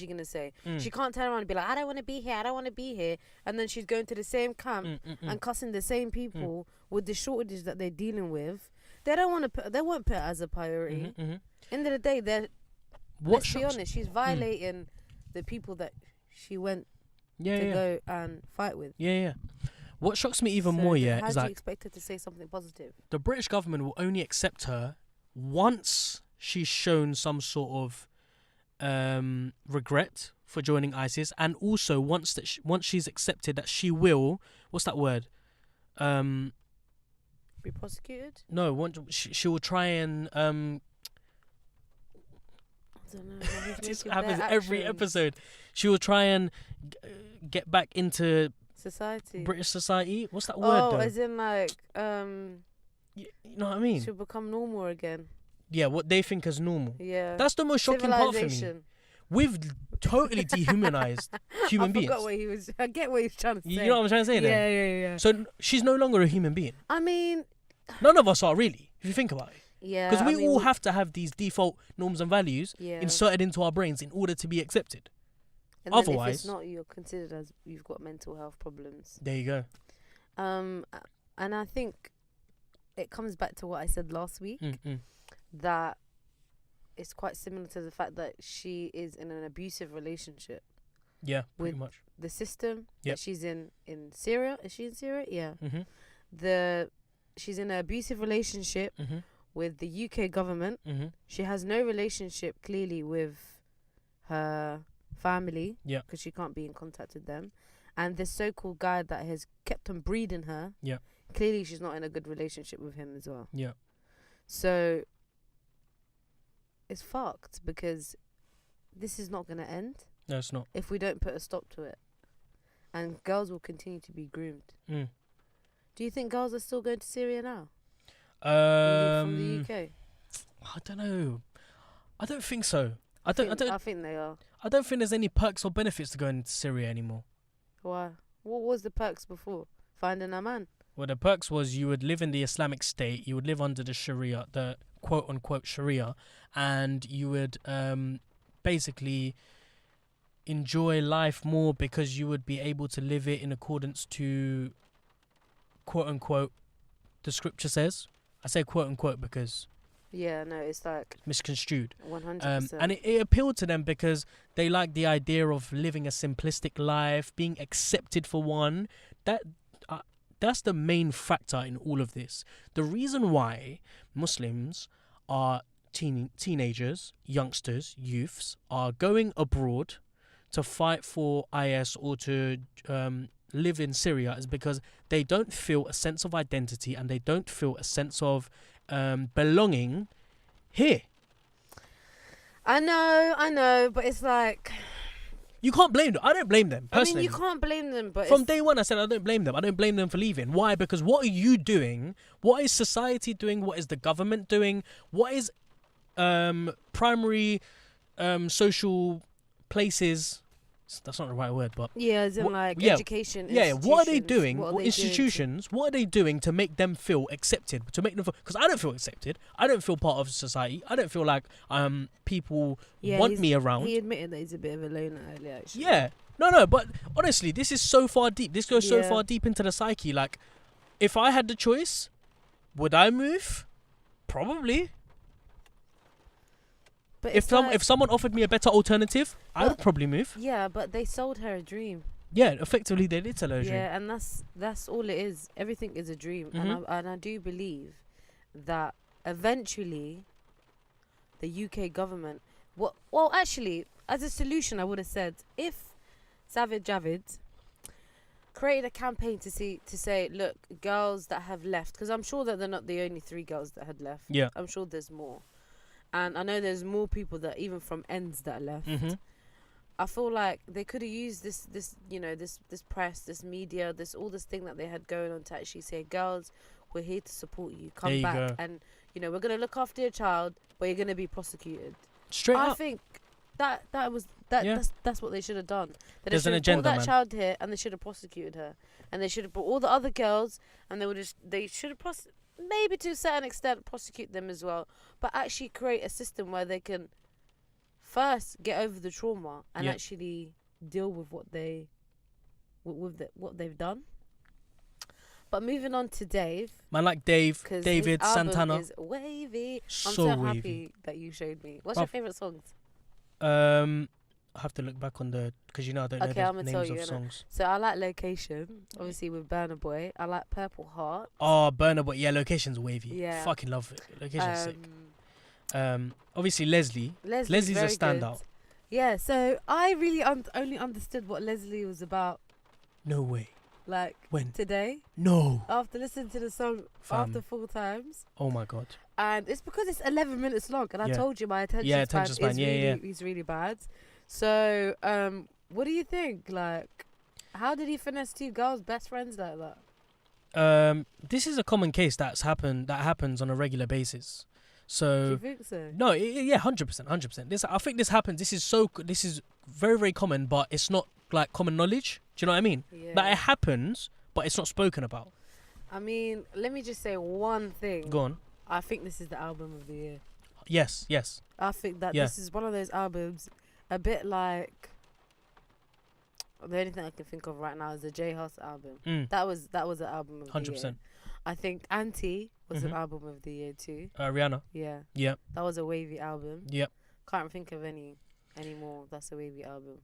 going to say? She can't turn around and be like, I don't want to be here. And then she's going to the same camp and cussing the same people with the shortages that they're dealing with. They won't put it as a priority. End of the day, let's be honest, she's violating the people that she went to go and fight with. Yeah. What shocks me even more, how is do like, you expect her to say something positive? The British government will only accept her once she's shown some sort of regret for joining ISIS, and also once she's accepted that she will, what's that word? Be prosecuted? No, she will try and I don't know. This happens every episode. She will try and get back into society. British society. What's that word? Though? As in like you know what I mean? She'll become normal again. Yeah, what they think is normal. Yeah. That's the most shocking part for me. We've totally dehumanized human beings. I get what he was trying to say. You know what I'm trying to say there? Yeah. So she's no longer a human being. I mean, none of us are really, if you think about it. Yeah. Because we all have to have these default norms and values inserted into our brains in order to be accepted. And otherwise, then if it's not, you're considered as you've got mental health problems. There you go. And I think it comes back to what I said last week, that it's quite similar to the fact that she is in an abusive relationship. Yeah, pretty much. The system that she's in Syria. Is she in Syria? Yeah. Mm-hmm. She's in an abusive relationship with the UK government. She has no relationship clearly with her family. Yeah. Because she can't be in contact with them. And this so-called guy that has kept on breeding her. Yeah. Clearly she's not in a good relationship with him as well. Yeah. So it's fucked because this is not going to end. No, it's not. If we don't put a stop to it. And girls will continue to be groomed. Do you think girls are still going to Syria now? From the UK? I don't know. I don't think so. I think they are. I don't think there's any perks or benefits to going to Syria anymore. Why? What was the perks before? Finding a man? Well, the perks was you would live in the Islamic State, you would live under the Sharia, the quote-unquote Sharia, and you would basically enjoy life more because you would be able to live it in accordance to quote-unquote the scripture says. I say quote-unquote because... Yeah, no, it's like... misconstrued. 100%. And it appealed to them because they like the idea of living a simplistic life, being accepted for one. That's the main factor in all of this. The reason why Muslims are teenagers, youngsters, youths, are going abroad to fight for IS or to live in Syria is because they don't feel a sense of identity and they don't feel a sense of belonging here. I know, but it's like... You can't blame them. I don't blame them, personally. I mean, you can't blame them, but... From day one, I said I don't blame them. I don't blame them for leaving. Why? Because what are you doing? What is society doing? What is the government doing? What is primary social places... That's not the right word, but... Yeah, as in education. Yeah, what are they doing? What are they doing to make them feel accepted? To make them feel... Because I don't feel accepted. I don't feel part of society. I don't feel like people want me around. He admitted that he's a bit of a loner earlier, actually. Yeah. No, but honestly, this is so far deep. This goes so far deep into the psyche. Like, if I had the choice, would I move? Probably. But if someone offered me a better alternative, I would probably move. Yeah, but they sold her a dream. Yeah, effectively they did sell her a dream. Yeah, and that's all it is. Everything is a dream, and I do believe that eventually the UK government. Well, actually, as a solution, I would have said if Savage Javid created a campaign to say, look, girls that have left, because I'm sure that they're not the only 3 girls that had left. Yeah, I'm sure there's more. And I know there's more people that even from ends that left. I feel like they could have used this press, this media, all this thing that they had going on to actually say, girls, we're here to support you. Come back, and we're gonna look after your child, but you're gonna be prosecuted. Straight up. I think that's what they should have done. There's an agenda, brought that child here, and they should have prosecuted her, and they should have brought all the other girls, and they should have maybe to a certain extent prosecute them as well, but actually create a system where they can first get over the trauma and actually deal with what they've done. But moving on to Dave. Man, like David Santana. Is wavy. So I'm so wavy. happy that you showed me. What's your favourite songs? I have to look back on because I don't know the names of songs. So I like Location, obviously with Burna Boy. I like Purple Heart. Oh, Burna Boy. Yeah, Location's wavy. Yeah. Fucking love it. Location's sick. Obviously Leslie's a standout. Good. Yeah, so I really only understood what Leslie was about. No way. Like when? Today. No. After listening to the song after 4 times. Oh my god. And it's because it's 11 minutes long, and I told you my attention span is really bad. So, what do you think? Like, how did he finesse 2 girls best friends like that? This is a common case that happens on a regular basis. So do you think so? No, 100%. I think this happens. This is very, very common, but it's not like common knowledge. Do you know what I mean? Yeah. That it happens, but it's not spoken about. I mean, let me just say one thing. Go on. I think this is the album of the year. Yes. I think that this is one of those albums, a bit like. The only thing I can think of right now is the J Hus album. That was an album of 100%. The year. I think Auntie was an album of the year too. Rihanna. Yeah. Yep. That was a wavy album. Yep. Can't think of any more. That's a wavy album.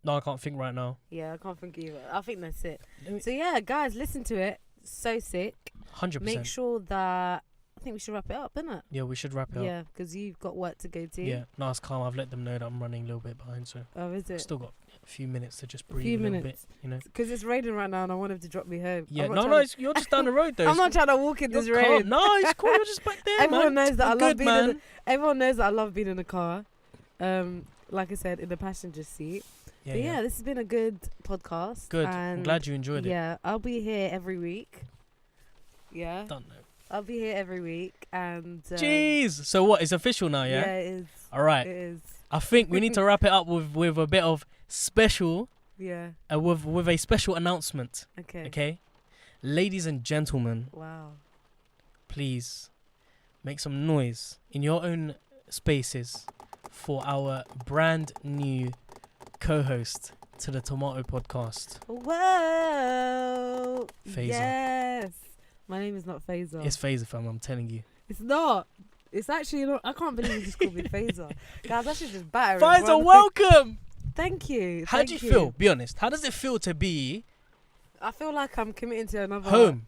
No, I can't think right now. Yeah, I can't think either. I think that's it. So yeah, guys, listen to it. So sick. 100%. Make sure that I think we should wrap it up, innit? Yeah, we should wrap it up. Yeah, because you've got work to go to. Yeah, no, it's calm. I've let them know that I'm running a little bit behind, so. Oh, is it? Still got a few minutes to just breathe a little bit, you know. Because it's raining right now, and I want him to drop me home. Yeah, you're just down the road though. I'm not trying to walk in this rain. No, it's cool. You're just back there, Everyone man. knows that I love being. Everyone knows that I love being in the car. Like I said, in the passenger seat. Yeah, this has been a good podcast. Good. I'm glad you enjoyed it. Yeah, I'll be here every week. Yeah. Don't know. I'll be here every week, and jeez. So what? It's official now, yeah? Yeah, it is. All right. It is. I think we need to wrap it up with a bit of special. Yeah. With a special announcement. Okay. Okay. Ladies and gentlemen. Wow. Please make some noise in your own spaces for our brand new co-host to the Tomato Podcast. Whoa. Phaser. Yes. My name is not Phaser. It's Phaser, fam. I'm telling you. It's not. It's actually not. I can't believe you just called me Phaser. Guys, I should just batter Phaser, welcome. Thank you. How do you feel? Be honest. How does it feel to be? I feel like I'm committing to another home.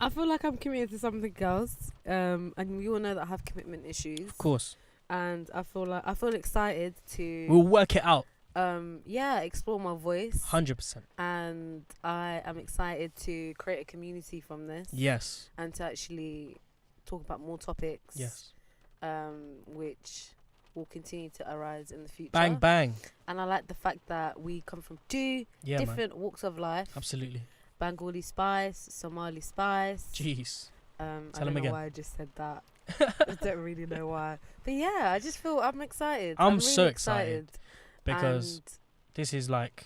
I feel like I'm committed to something else. And we all know that I have commitment issues. Of course. And I feel excited to. We'll work it out. Explore my voice. 100%. And I am excited to create a community from this. Yes. And to actually talk about more topics. Yes. Which will continue to arise in the future. Bang, bang. And I like the fact that we come from 2 different walks of life. Absolutely. Bengali spice, Somali spice. Jeez. I don't know why I just said that. I don't really know why. But yeah, I just feel I'm excited. I'm really so excited. Because this is like,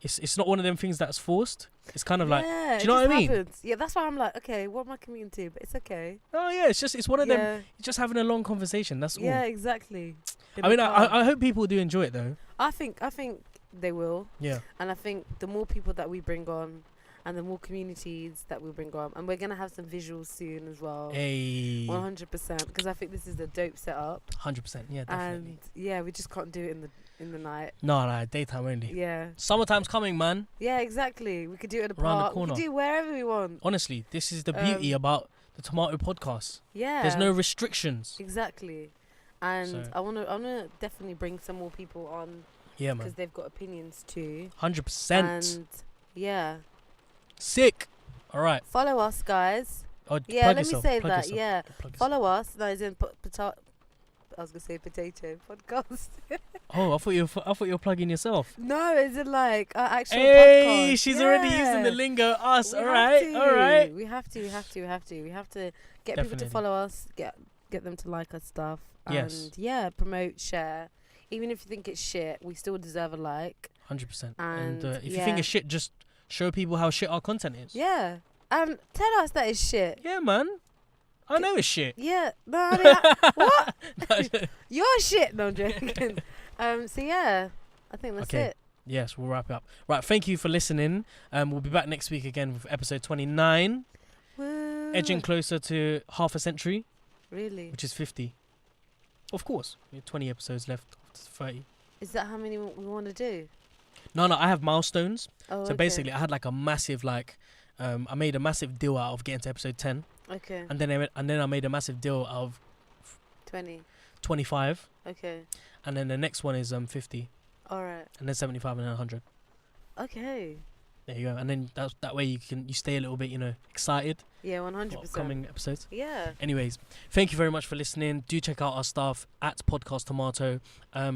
it's not one of them things that's forced. It's kind of like, do you know what I mean? Happens. Yeah, that's why I'm like, okay, what am I committing to? But it's okay. Oh yeah, it's one of them. You're just having a long conversation. That's all. Yeah, exactly. I mean, I hope people do enjoy it though. I think they will. Yeah. And I think the more people that we bring on, and the more communities that we bring on, and we're gonna have some visuals soon as well. Hey. 100%, because I think this is a dope setup. 100%, yeah, definitely. And yeah, we just can't do it in the night. No, daytime only. Yeah. Summertime's coming, man. Yeah, exactly. We could do it at the around park. the corner. We could do it wherever we want. Honestly, this is the beauty about the Tomato Podcast. Yeah. There's no restrictions. Exactly. And I wanna definitely bring some more people on. Yeah, man. Because they've got opinions too. 100%. And yeah. Sick. All right. Follow us, guys. Oh, yeah, let me say plug that. yourself. Yeah. Follow us. That is in I was gonna say potato podcast. Oh, I thought you were plugging yourself. No, is it like actual podcast? Hey, she's already using the lingo. Us, all right. We have to get Definitely. people to follow us. Get them to like our stuff. Yes. And yeah, promote, share. Even if you think it's shit, we still deserve a like. 100%. And if you think it's shit, just show people how shit our content is. Yeah. And tell us that it's shit. Yeah, man. I know it's shit. Yeah. No, I mean, what? You're shit. No, I'm joking. So yeah, I think that's it. Yes, we'll wrap it up. Right, thank you for listening. We'll be back next week again with episode 29. Woo. Edging closer to half a century. Really? Which is 50. Of course. We have 20 episodes left after 30. Is that how many we want to do? No, I have milestones. Oh, so basically, I had like a massive I made a massive deal out of getting to episode 10. Okay. And then I made a massive deal out of 25. Okay. And then the next one is 50. All right. And then 75 and then 100. Okay. There you go. And then that way you stay a little bit, excited. Yeah, 100%. For upcoming episodes. Yeah. Anyways, thank you very much for listening. Do check out our stuff at Podcast Tomato.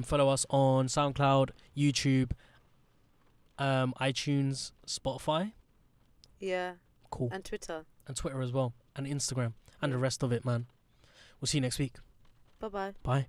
Follow us on SoundCloud, YouTube, iTunes, Spotify. Yeah. Cool. And Twitter. And Twitter as well. And Instagram. And the rest of it, man. We'll see you next week. Bye-bye. Bye.